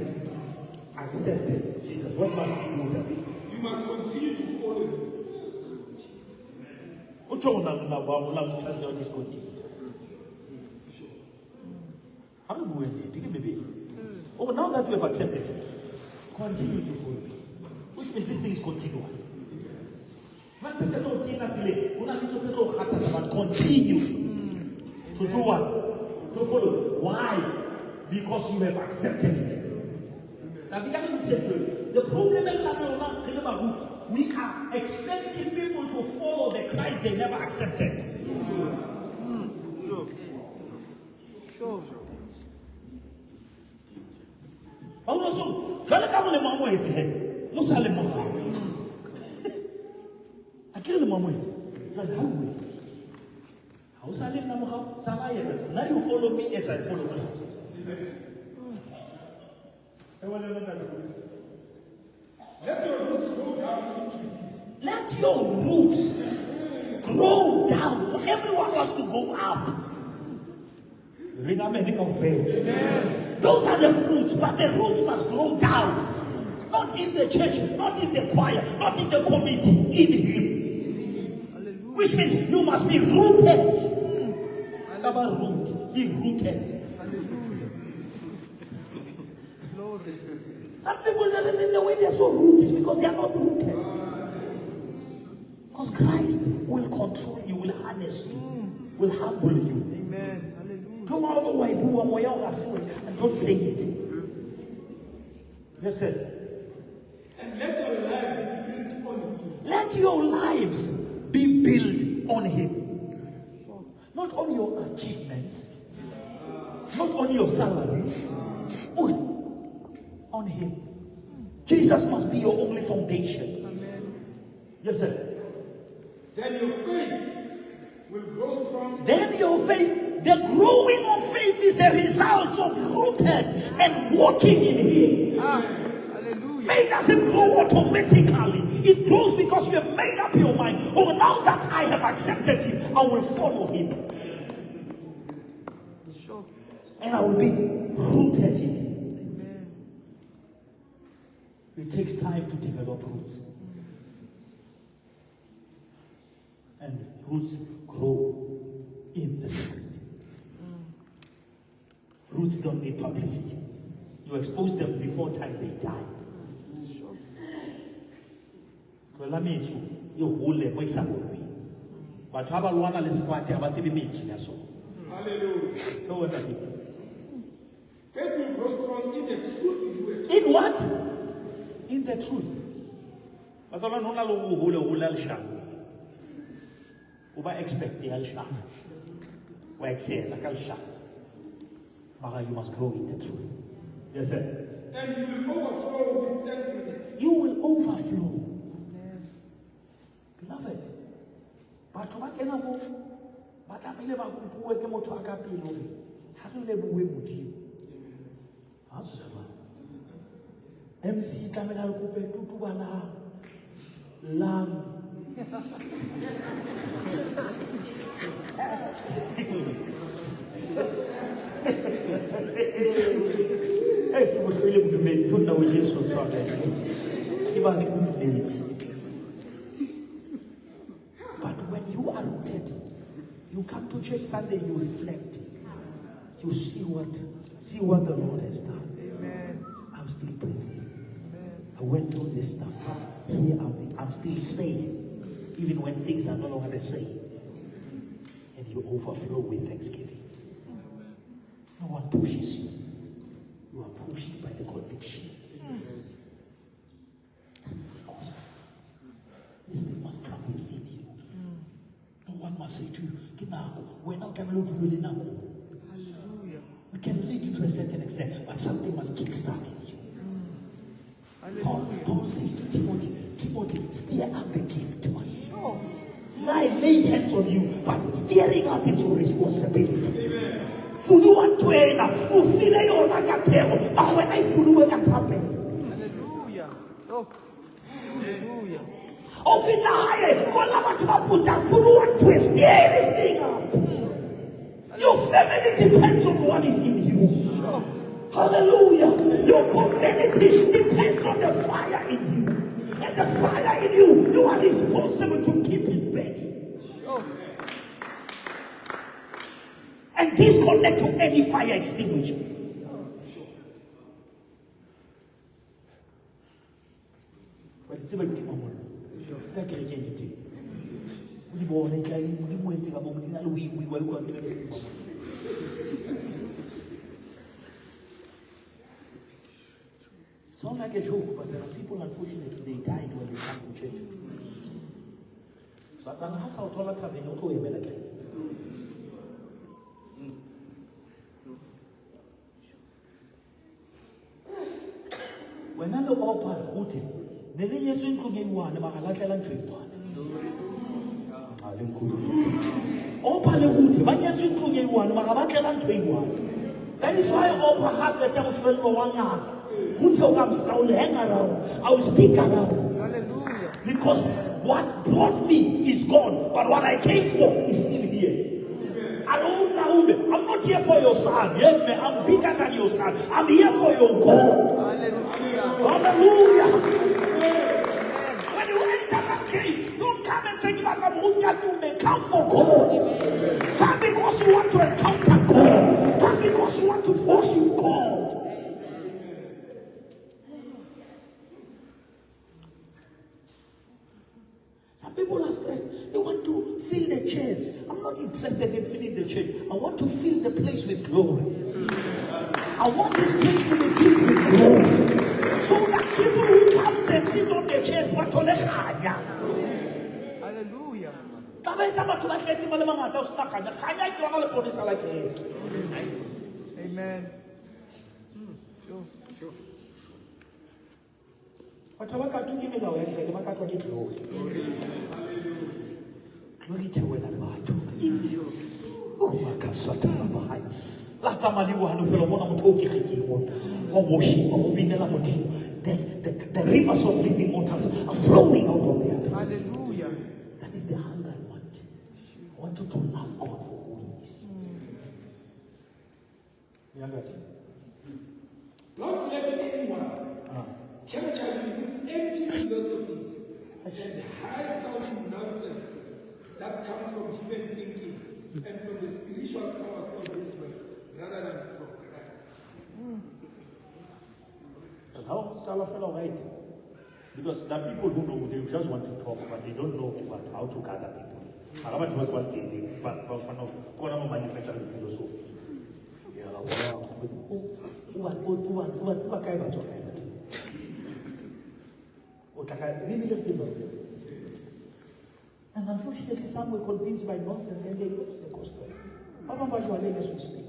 accepted Jesus, what must you do? you must continue to follow him. What you want to continue? How do we do it? Oh, now that you have accepted, continue to follow me. Which means this thing is continuous. But continue to do what? To follow. Why? Because you have accepted it. Now, the problem is that we are expecting people to follow the Christ they never accepted. Sure. Also, jwale ka le mamo etse he mo sa le mamo a ke le mamo etse jwale ha o sa le mamo ha sa la yena now you follow me as I follow Christ. Let your roots grow down. Everyone wants to go up. Ring up and become faith. Those are the fruits, but the roots must grow down. Not in the church, not in the choir, not in the committee, in Him. Hallelujah. Which means you must be rooted. About root, be rooted. Hallelujah. Glory. Some people, the way they're so rooted is because they are not rooted. Because Christ will control you, will harness you, will humble you. Amen. Hallelujah. And don't say it. Yes, sir. And let your life be built on him. Let your lives be built on Him. Not on your achievements, not on your salaries. On Him. Jesus must be your only foundation. Amen. Yes, sir. Then your faith will grow strong. Then your faith, the growing of faith is the result of rooted and walking in Him. Hallelujah. Faith doesn't grow automatically. It grows because you have made up your mind. Oh, now that I have accepted Him, I will follow Him. Sure. And I will be rooted in Him. Amen. It takes time to develop roots. And roots grow in the Spirit. Roots don't need publicity. You expose them before time they die. Sure. But Hallelujah. Faith will grow strong in the truth you do it. In what? In the truth. Expect the you must grow in the truth. Yes, sir. And you will overflow with thankfulness. You will overflow. Beloved, batho ba kena mo ba tlamehile ba kopuwe ke motho a ka pele hore ha re lebohe Modimo. Ha se ba MC tlamehile a kope tutubalang lang. Hey, was really good made put now with Jesus on Friday. But when you are rooted, you come to church Sunday, you reflect. You see what the Lord has done. Amen. I'm still breathing. Amen. I went through this stuff, but here I'm still sane, even when things are no longer the same. And He you overflow with thanksgiving. No one pushes you. You are pushed by the conviction. That's the gospel. This thing must come within you. No one must say to you, we're not going to do really now. Hallelujah. We can lead you to a certain extent, but something must kickstart in you. Paul says to Timothy, stir up the gift. Sure. I lay hands on you, but stirring up is your responsibility. Fulu wantwena, ufile yona kathego, but when I fulu kathapela. Hallelujah. Oh. Hallelujah. Ofita haye, kola batho ba puta fulu wantwe, stir this thing up. Your family depends on what is in you. Sure. Hallelujah. Your community depends on the fire in you. And the fire in you, you are responsible to keep it burning. Sure. And disconnect to any fire extinguisher. But it's about tomorrow. That can change it. We want to get we went to we welcome to the It's not like a joke, but there are people, unfortunately, they died when they come to church. So I can ask how to have a no again. When I look up at Putin, the lineage in Kugiwan, the Mahalakalan Tripan. Opale Huti, Manyatin Kugiwan, Mahalakalan Tripan. That is why Opa had the Temple for 1 hour. Who comes down, hang around, I will stick around. Hallelujah. Because what brought me is gone, but what I came for is still here. I'm not here for your son. I'm bigger than your son. I'm here for your God. Hallelujah. Hallelujah. When you enter that gate, don't come and say, come for God. Come because you want to encounter God. Come because you want to worship God. People are stressed. They want to fill the chairs. I'm not interested in filling the chairs. I want to fill the place with glory. I want this place to be filled with glory. So that people who come and sit on the chairs want to let Hallelujah. Amen. Sure. Sure. But I want to give it away. I want to get glory. Glory to the Lord. Oh, my God, so I'm behind. Last time I knew how to feel, I'm talking the rivers of living waters are flowing out of there. Hallelujah. That is the hunger I want. I want you to love God for who He is. Don't let anyone capture you with empty philosophies and high-sounding nonsense that come from human thinking and from the spiritual powers of this world, rather than from Christ. How shall I feel right? Because there are people who know, they just want to talk, but they don't know how to gather people. I want to what they do, but manufacturing philosophy. And unfortunately, some were convinced by nonsense and they lost the gospel. How much are they as we speak?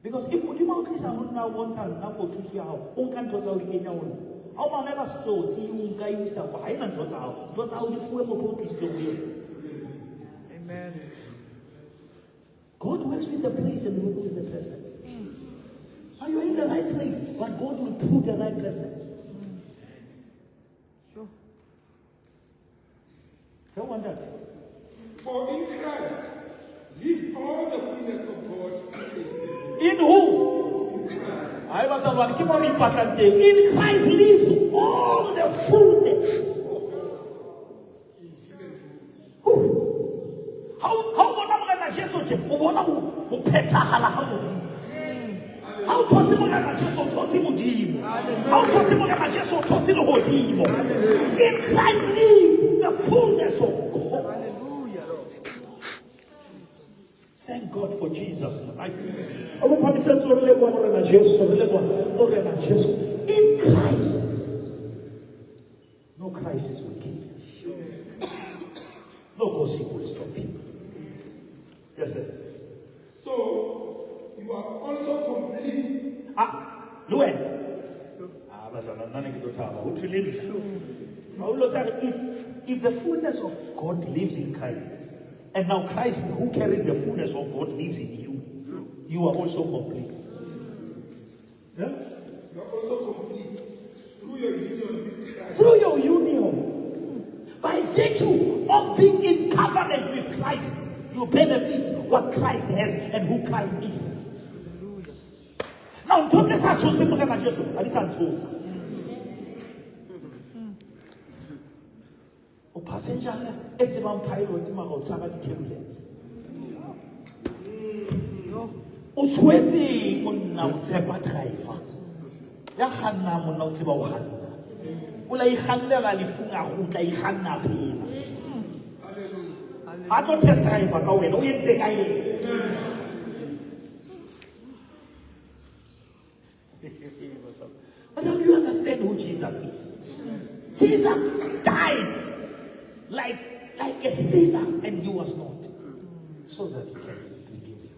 Because if we do this, I want now 1 time, now for 2 years, on can total Kenya on. How many so see you guys is a wine and total the full of is doing. Amen. God works with the place and works with the person. Are you in the right place? But God will put the right person. Sure. Don't want that. For in Christ lives all the fullness of God. In who? I was about keep on important. In Christ lives all the fullness. How in Christ lives the fullness of God. Thank God for Jesus. In Christ, no crisis will kill you. No gossip will stop you. Yes, sir. So, you are also complete. If the fullness of God lives in Christ, and now Christ, who carries the fullness of God, lives in you, you are also complete. Yeah? You are also complete through your union with Christ. Through your union, by virtue of being in covenant with Christ, you benefit what Christ has and who Christ is. Now, don't let's choose him again. Jesus. O passenger, it's about pilot. You must have the turbulence. O sweaty, on now zepa driver. Ya khanna mo now zeba o khanna. O la ikhanela lifunga khutla ikhanna phela. I don't test driver ka wena o yentse ka yena. But you understand who Jesus is? Jesus died like a sinner, and he was not, so that he can forgive you.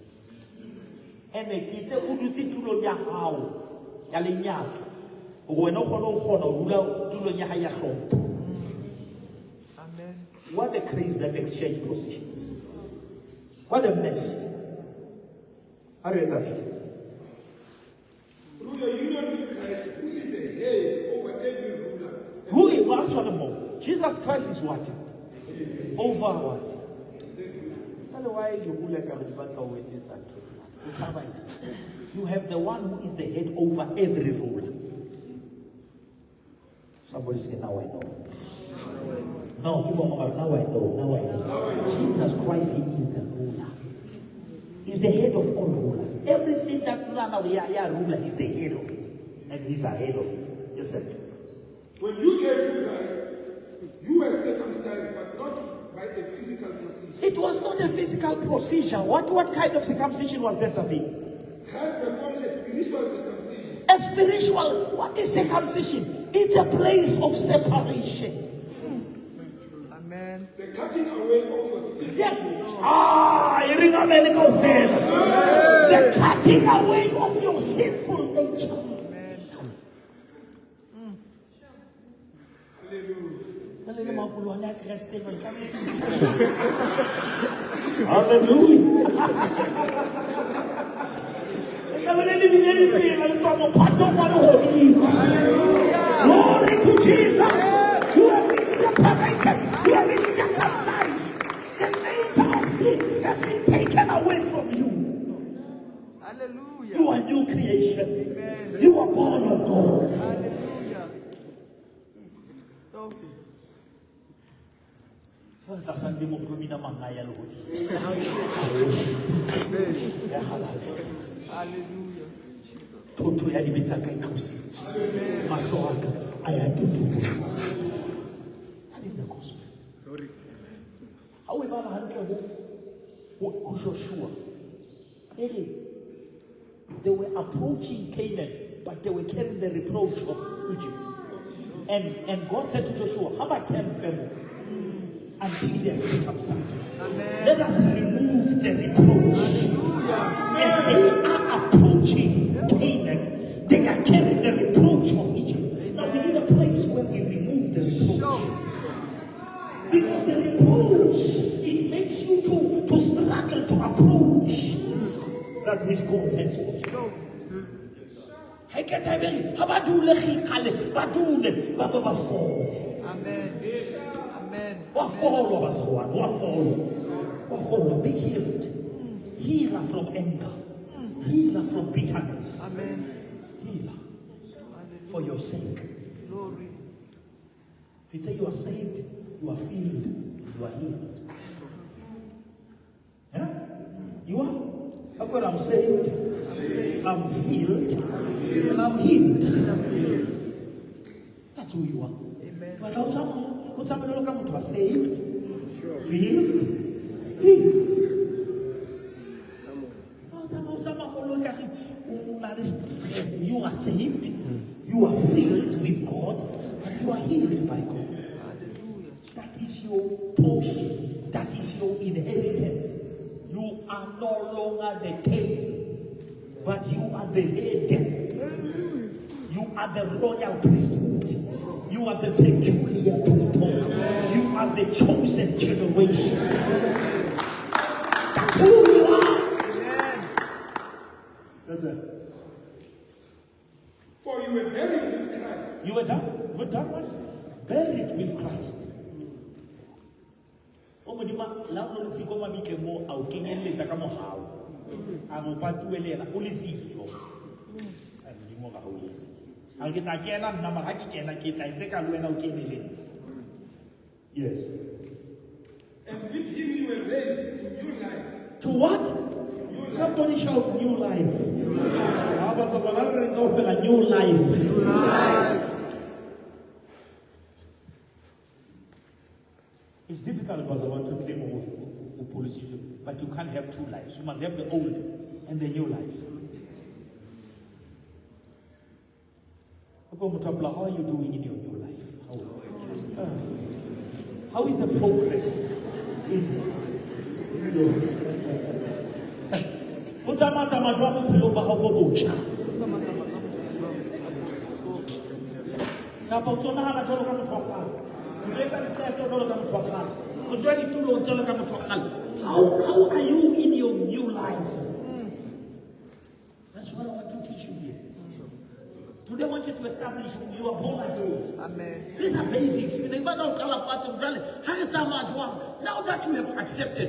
And it's a good thing to know how Yalinyat. When Amen. what a craze that exchange positions. What a mess. Through your union with Christ, who is the head over every ruler. Who is one for the more? Jesus Christ is what? Over what? Otherwise, you will like a you have the one who is the head over every ruler. Somebody say, now I know. No, people are now I know. Now I know. Jesus Christ, he is the ruler. He's the head of all rulers. Everything that ruler, he's the head of it. And he's ahead of it. Yes, sir. When you came to Christ, you were circumcised, but not by a physical procedure. It was not a physical procedure. What kind of circumcision was that, David? Christ performed a spiritual circumcision. A spiritual. What is circumcision? It's a place of separation. Amen. The cutting away of your sin. You ring a medical fail. The cutting away of your sinful nature. Amen. Hallelujah. Glory to Jesus. You have been separated. You have been circumcised. The nature of sin has been taken away from you. Hallelujah. You are new creation. Amen. You are born of God. Hallelujah. Okay. Hallelujah. Toto ya libetsa ka ikusi. Mahlo aka aya tutu. That is the gospel. Glory. How we baba hantle ho Joshua. They were approaching Canaan, but they were carrying the reproach of Egypt. And God said to Joshua, how about 10 people until they are circumcised? Amen. Let us remove the reproach. As they are approaching Canaan, they are carrying the reproach of Egypt. Now we need a place where we remove the reproach. Because the reproach, it makes you to struggle to approach that which God has for you. Amen. Amen. Be healed. Healer from anger. Healer from bitterness. Amen. Healer. For your sake. Glory. He said you are saved, you are filled, you are healed. Yeah? You are? How come I'm saved? I'm filled, and I'm healed. That's who you are. Amen. But how some you are saved, filled, healed. you are healed by God. Hallelujah. That is your portion. That is your inheritance. You are no longer the tail, but you are the head. You are the royal priesthood. You are the peculiar people. You are the chosen generation. That's who you are. Amen. Listen. For you were buried with Christ. You were done. You were done what? Buried with Christ. Yes. And with him you were raised to new life. To what? Somebody shout new life. A new life. It's difficult because I want to claim a policy, but you can't have two lives. You must have the old and the new life. How are you doing in your new life? How is the progress? How are you in your new life? That's what I want to teach you here. Today I want you to establish you are born again. Amen. These are basics. Now that you have accepted,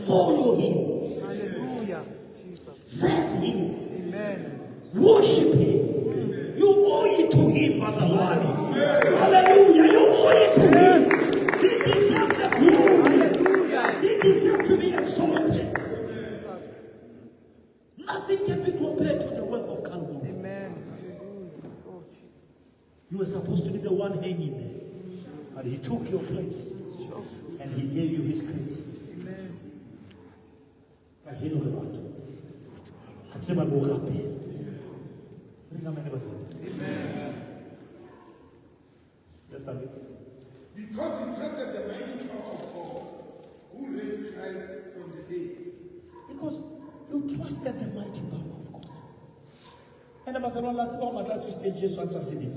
follow him. Hallelujah. Jesus. Serve him. Amen. Worship him. You owe it to him, Mazalani. Hallelujah. You owe it to him. He deserves the glory. Hallelujah. He deserves to be exalted. Jesus. Nothing can be compared to the work of Calvary. Amen. Hallelujah. Oh, Jesus. You were supposed to be the one hanging there. But he took your place. Sure. And he gave you his grace. Amen. But he knows about you. Amen. Just a bit. Because you trusted the mighty power of God, who raised Christ from the dead. Because you trusted the mighty power of God. And the Master let's go on to stage Jesus and to see it.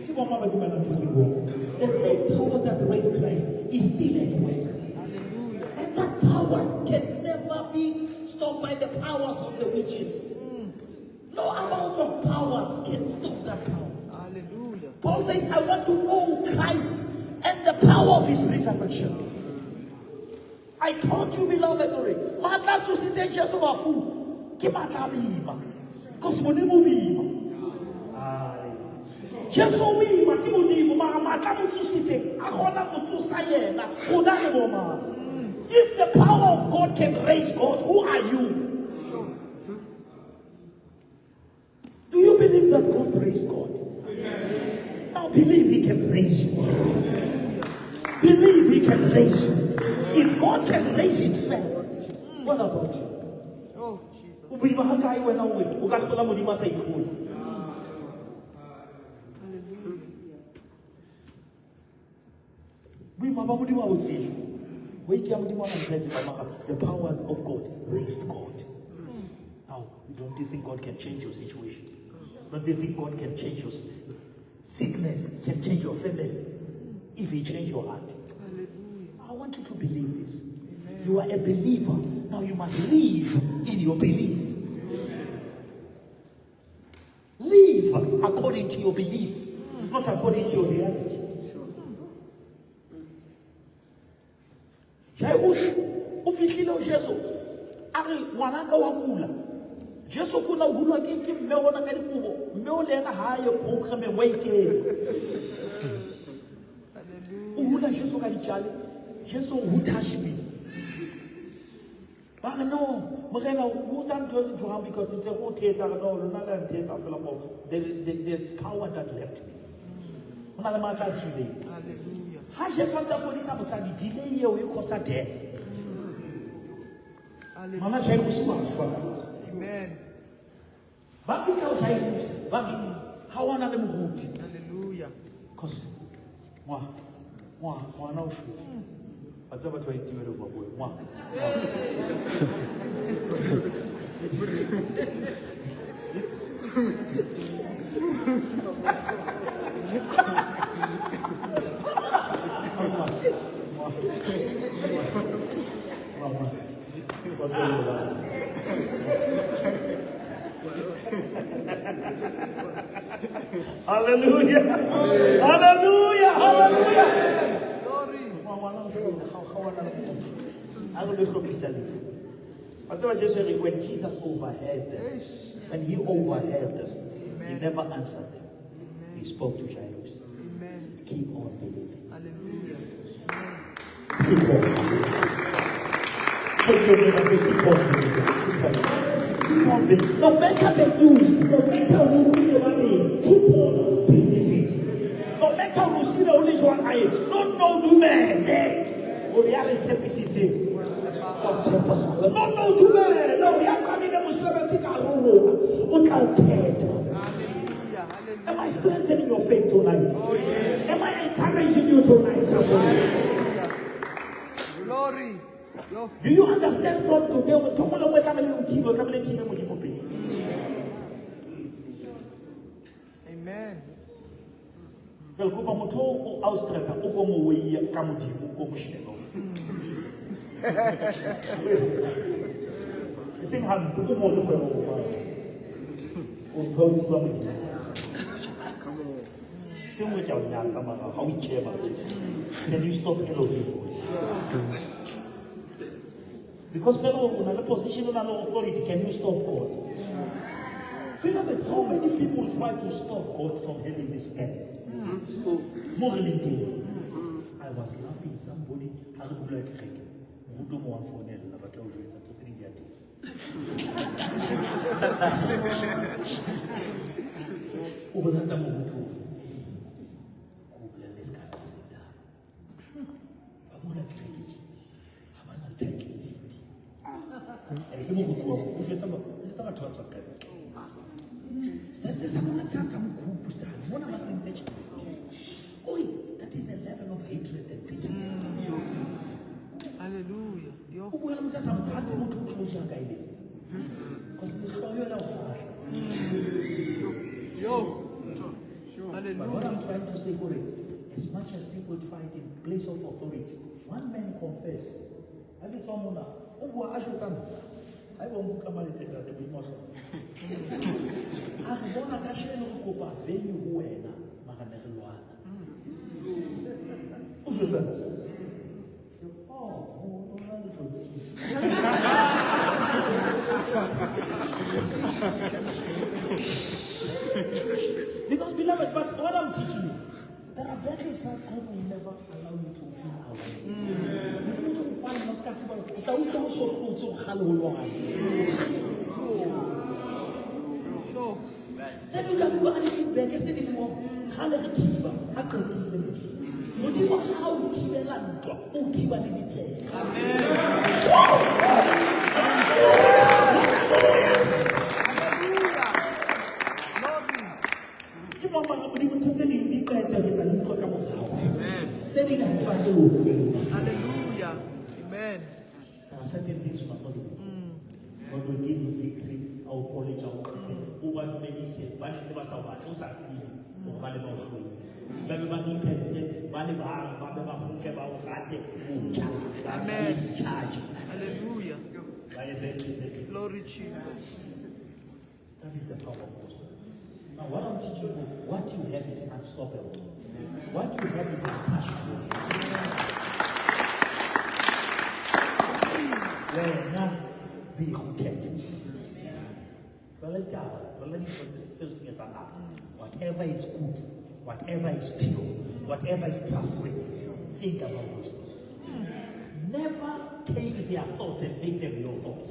The same power that raised Christ is still at work. Hallelujah. And that power can never be stopped by the powers of the witches. No amount of power can stop that power. Hallelujah. Paul says, I want to know Christ and the power of his resurrection. I told you, beloved, Matla to sit in Jesus of food. Because money will be. Jesus will be, but he will be. If the power of God can raise God, who are you? Do you believe that God raised God? Amen. Now believe he can raise you. Believe he can raise you. If God can raise himself, what about you? Oh, Jesus. The power of God raised God. Now, don't you think God can change your situation? Don't you think God can change your sickness, can change your family, if he change your heart? Hallelujah. I want you to believe this. Amen. You are a believer. Now you must live in your belief. Live according to your belief, not according to your reality. Jesu kuna hulwa ke mme ona ka dikobo mme o lena ha ye programme wa ikela o hula Jesu ka ditjale Jesu who touched me but no morena o san to because it's a theater no not a theater full of there's power that left me ona le matla tsile Hallelujah. ha Jesu tsa go disa mosadi delay ye o e cause death mama tshai go swa Amen. Hallelujah. Because ngwana o shwe. Ba tsaba batho ba itimela go bua ngwana. Hallelujah. Hallelujah. Hallelujah. Glory. When Jesus overheard them, when he overheard them, he never answered them. He spoke to Jairus. Amen. Keep on believing. Hallelujah. Keep on believing. Put your neighbor and say, keep on believing. Keep on believing. No matter the news, no matter who you are, keep on believing. No matter who see the only one I don't know the man. Oh, reality is no, to me. No, we are coming to Muslim. Hallelujah. Am I strengthening your faith tonight? Oh, yes. Am I encouraging you tonight? Somebody? Hallelujah. Glory. Yo. Do you understand from today? Amen. Well, kuba motho o austresa o go mo we ka modimo go mo shelo. Sing ham go mo le fo mo. O go ti ba modimo. Come on. Sing mo tjao nya tsa mara ha o itsheba. Can you stop Elohim? Because fellow on a position and authority, can you stop God? Beloved, how many people try to stop God from having this step? Morally, I was laughing. Somebody had a black cake. Mudo mo an phone na ba tlo jwetsa tse di dia teng. O bona ta mo motho. Go blela ska ka senda. Ba mo na cake. Ha ba na cake. E mo go o fetsa ba batho ba tsaka. That's some group sa mona ba sentse. Oi, that is the level of hatred and bitterness. Hallelujah. Yo. O bua mo tsa sa motho motho o tlo ka ile. Because the hloyo la o fahla. Yo. But what Hallelujah. I'm trying to say, Corey, as much as people try to place of authority, one man confess. I did someone o bua a shotsa. I won't come out and the emotion. As one of the shell of Copa Venue, who are Maranelwana. Who's your friend? Oh, because, beloved, but what I'm teaching you, there are battles that God will never allow you to win away. You don't find most possible. Show. Then you can go and sit back and say, Hallelujah, I can't even. When you are how Tibeland, who Tibeland say. Amen. Hallelujah. Amen. There are certain things you must not do. God will give you victory. Our college of who want to make it, but it's about our own succeed. Or by the Bible. Everybody repented, by the Bible, Amen. Hallelujah. Glory Jesus. That is the power of God. Now, what I'm teaching you, what you have is unstoppable. What you have is unpashable. Where none be content. Whatever is good, whatever is pure, whatever is trustworthy, think about those things. Never take their thoughts and make them your thoughts.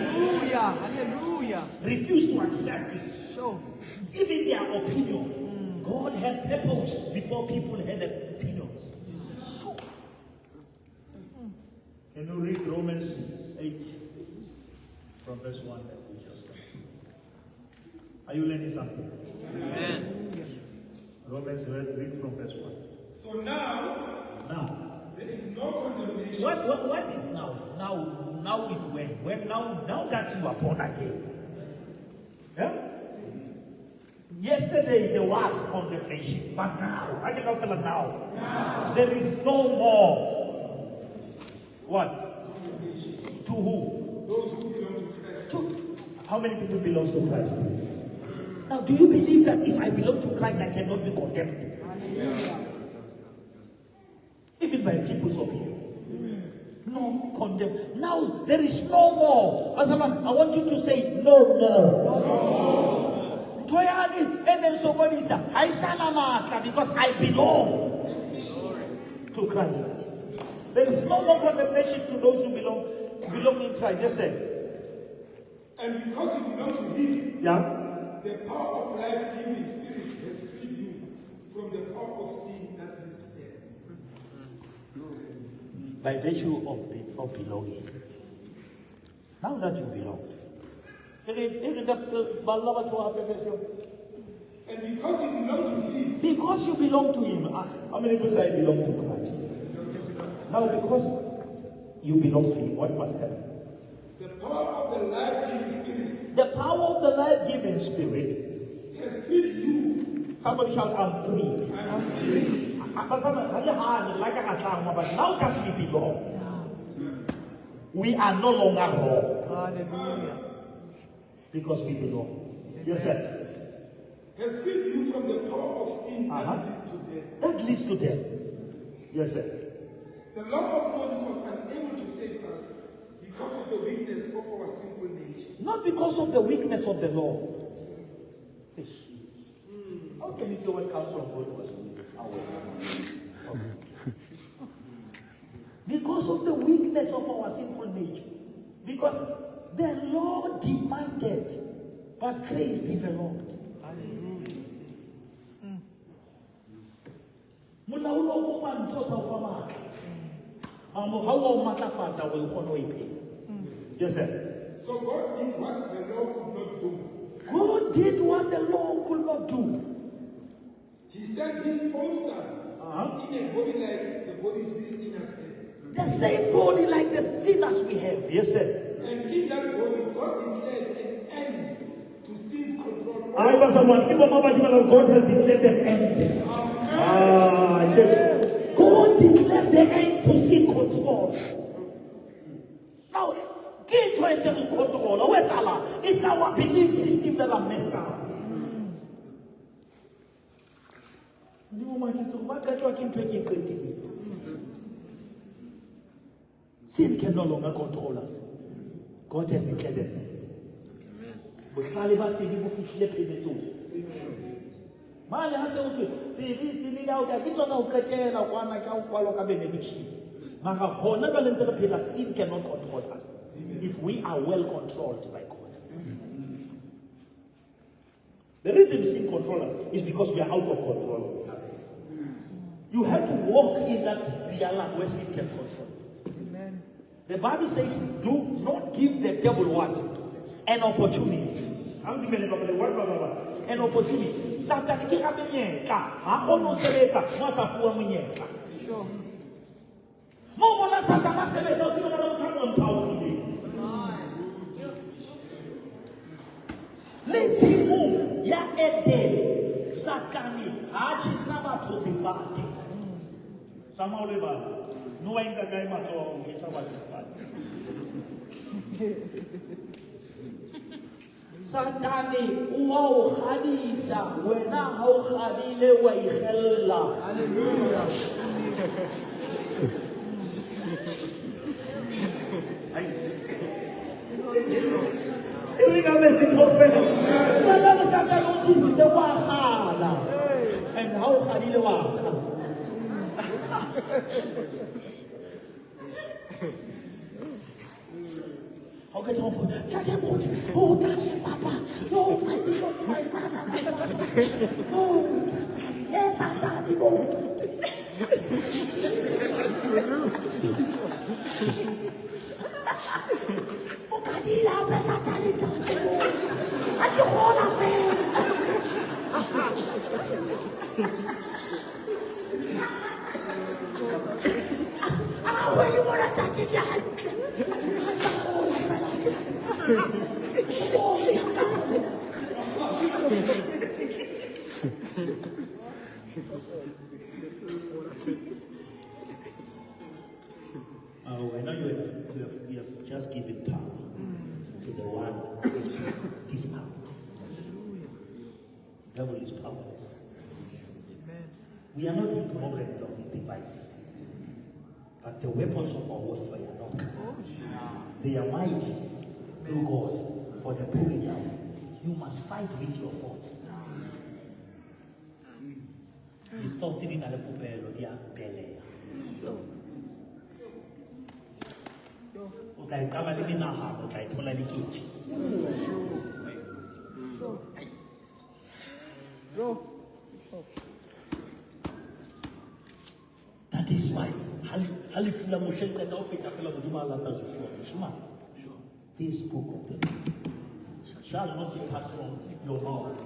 Hallelujah. Hallelujah. Refuse to accept it. Show. Even their opinion. God had purpose before people had opinions. Can you read Romans 8 from verse 1 that we just read? Are you learning something? Amen. Romans, read from verse 1. So now, there is no condemnation. What is now? Now is when? When now that you are born again. Yeah? Yesterday there was condemnation, but now, I cannot feel it now. There is no more. What? To who? Those who belong to Christ. How many people belong to Christ? Now, do you believe that if I belong to Christ, I cannot be condemned? Even by people's opinion. No condemn. Now, there is no more. Asaman, I want you to say no more. Because I belong to Christ. There is no more condemnation to those who belong in Christ. Yes, sir. And because you belong to Him, Yeah. the power of life-giving spirit has freed you from the power of sin that leads to death. By virtue of belonging. Now that you belong. And because you belong to Him, Because you belong to Him. How many people say I belong to Christ? Now, because you belong to Him, what must happen? the power of the life-giving spirit The power of the life-giving spirit. has freed you. Somebody shout, I'm free. I am free. But now that we belong, we are no longer wrong Hallelujah. because we belong. Yes, sir. Has freed you from the power of sin that leads to death. That leads to death. Yes, sir. The law of Moses was unable to save us because of the weakness of our sinful nature. Not because of the weakness of the law. How can you say what comes from God was weak? Because of the weakness of our sinful nature. Because the law demanded, but grace developed. Yes, sir. So God did what the law could not do. God did what the law could not do. He sent His own Son in a body like the bodies we sinners have. The same body like the sinners we have. Yes, sir. And in that body, God declared an end to sin's control. I was someone. God has declared the end. Yes. God declared the end to sin control. Now, get to enter control. It's our belief system that are messed up. Sin can no longer control us. God has declared it. Sin cannot control us if we are well controlled by God. The reason sin controls us is because we are out of control. You have to walk in that realm where sin can control. Amen. The Bible says, do not give the devil what? An opportunity. An opportunity. Satan Sure. Let's move. Ya ede sakani haji sabato zibati. Sama uleba. No ainda gai mato ke sabato zibati. Satani uau khadisa wena hau khadile wa ikhalla. Hallelujah. And how Khalil Waka. How can you oh, Daddy, Papa, no, my father, my mother. Oh, yes, Daddy, I know you have just given power to the one who is disarmed. The devil is powerless. Amen. We are not ignorant of his devices, but the weapons of our warfare are not carnal. They are mighty through God for the pulling down. You must fight with your thoughts. The thoughts in the pupelo, they are belly. Okay, come on, in our heart, okay, pull any key. That is why this book of the law shall not depart from your mouth.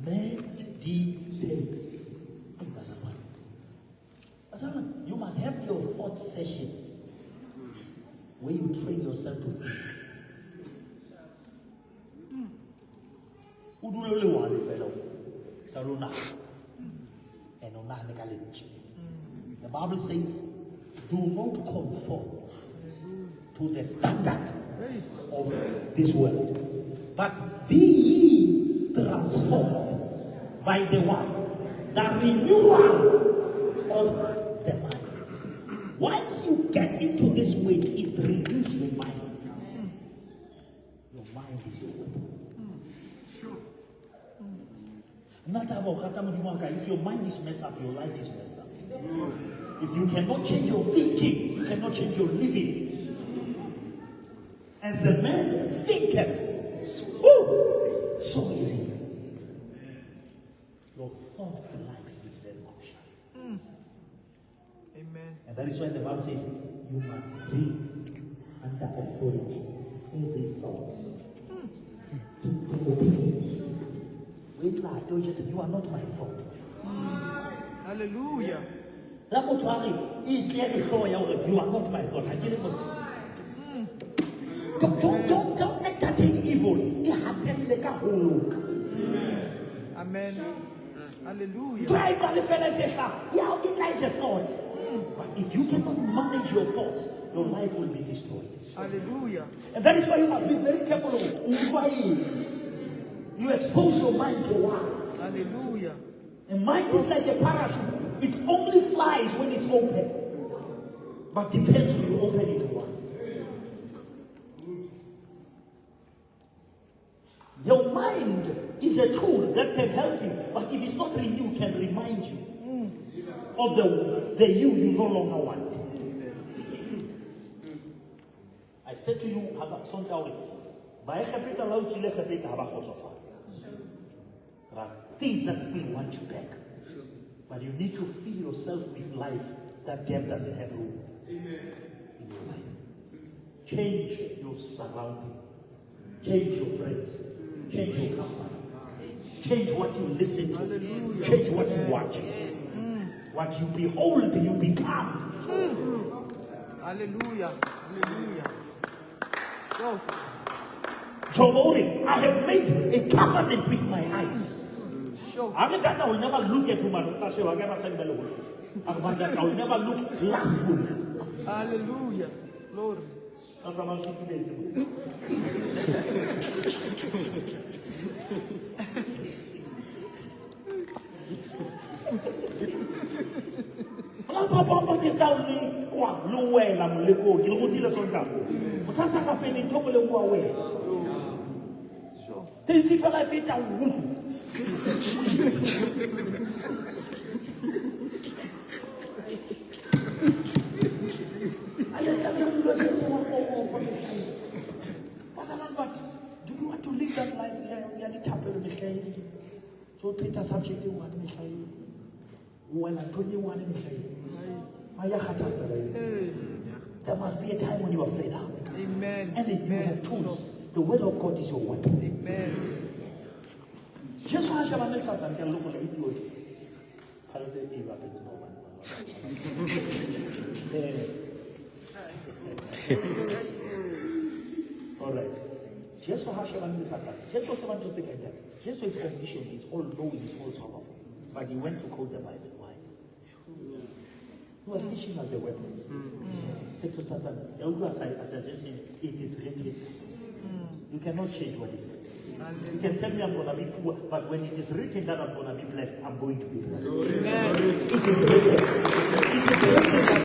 Meditate. You must have your thought sessions where you train yourself to think. The Bible says, do not conform to the standard of this world, but be ye transformed by the what? The renewal of the mind. Once you get into this way, it renews your mind. Your mind is your weapon. If your mind is messed up, your life is messed up. If you cannot change your thinking, you cannot change your living. As a man thinketh, so is he. Your thought life is very crucial. Amen. And that is why the Bible says you must bring under authority every thought to obedience. You are not my thought. Hallelujah. You are not my thought. Don't entertain evil. It happened like a whole. Amen. Hallelujah. Yeah, it lies a thought. But if you cannot manage your thoughts, your life will be destroyed. Hallelujah. And that is why you must be very careful of who you expose your mind to what? Hallelujah. The mind is like a parachute. It only flies when it's open. But depends when you open it to what? Your mind is a tool that can help you, but if it's not renewed, can remind you of the you no longer want. I said to you, there are things that still want you back, but you need to fill yourself with life that death doesn't have room in your life. Change your surrounding, change your friends, change your company, change what you listen to, change what you watch. What you behold, you become. Hallelujah. Hallelujah. Go. Job, I have made a covenant with my eyes. Sure. After that, I will never look at woman. I will never look lustfully. Hallelujah. Glory. Do you want to live that life? So Peter subject one well, I told you one in the There must be a time when you are fed up. Amen. And you Amen. have tools. The word of God is your weapon. Amen. Just how I shall make something can look like it would. All right. Jesus has shown this attack. Jesus wants to take that. Jesus is omniscient, he's all knowing, he's all powerful. But he went to quote the Bible. Why? He was teaching us the weapon. Say to Satan, I suggest it is written. You cannot change what is written. You can tell me I'm going to be poor, but when it is written that I'm going to be blessed, I'm going to be blessed. Amen. It is written.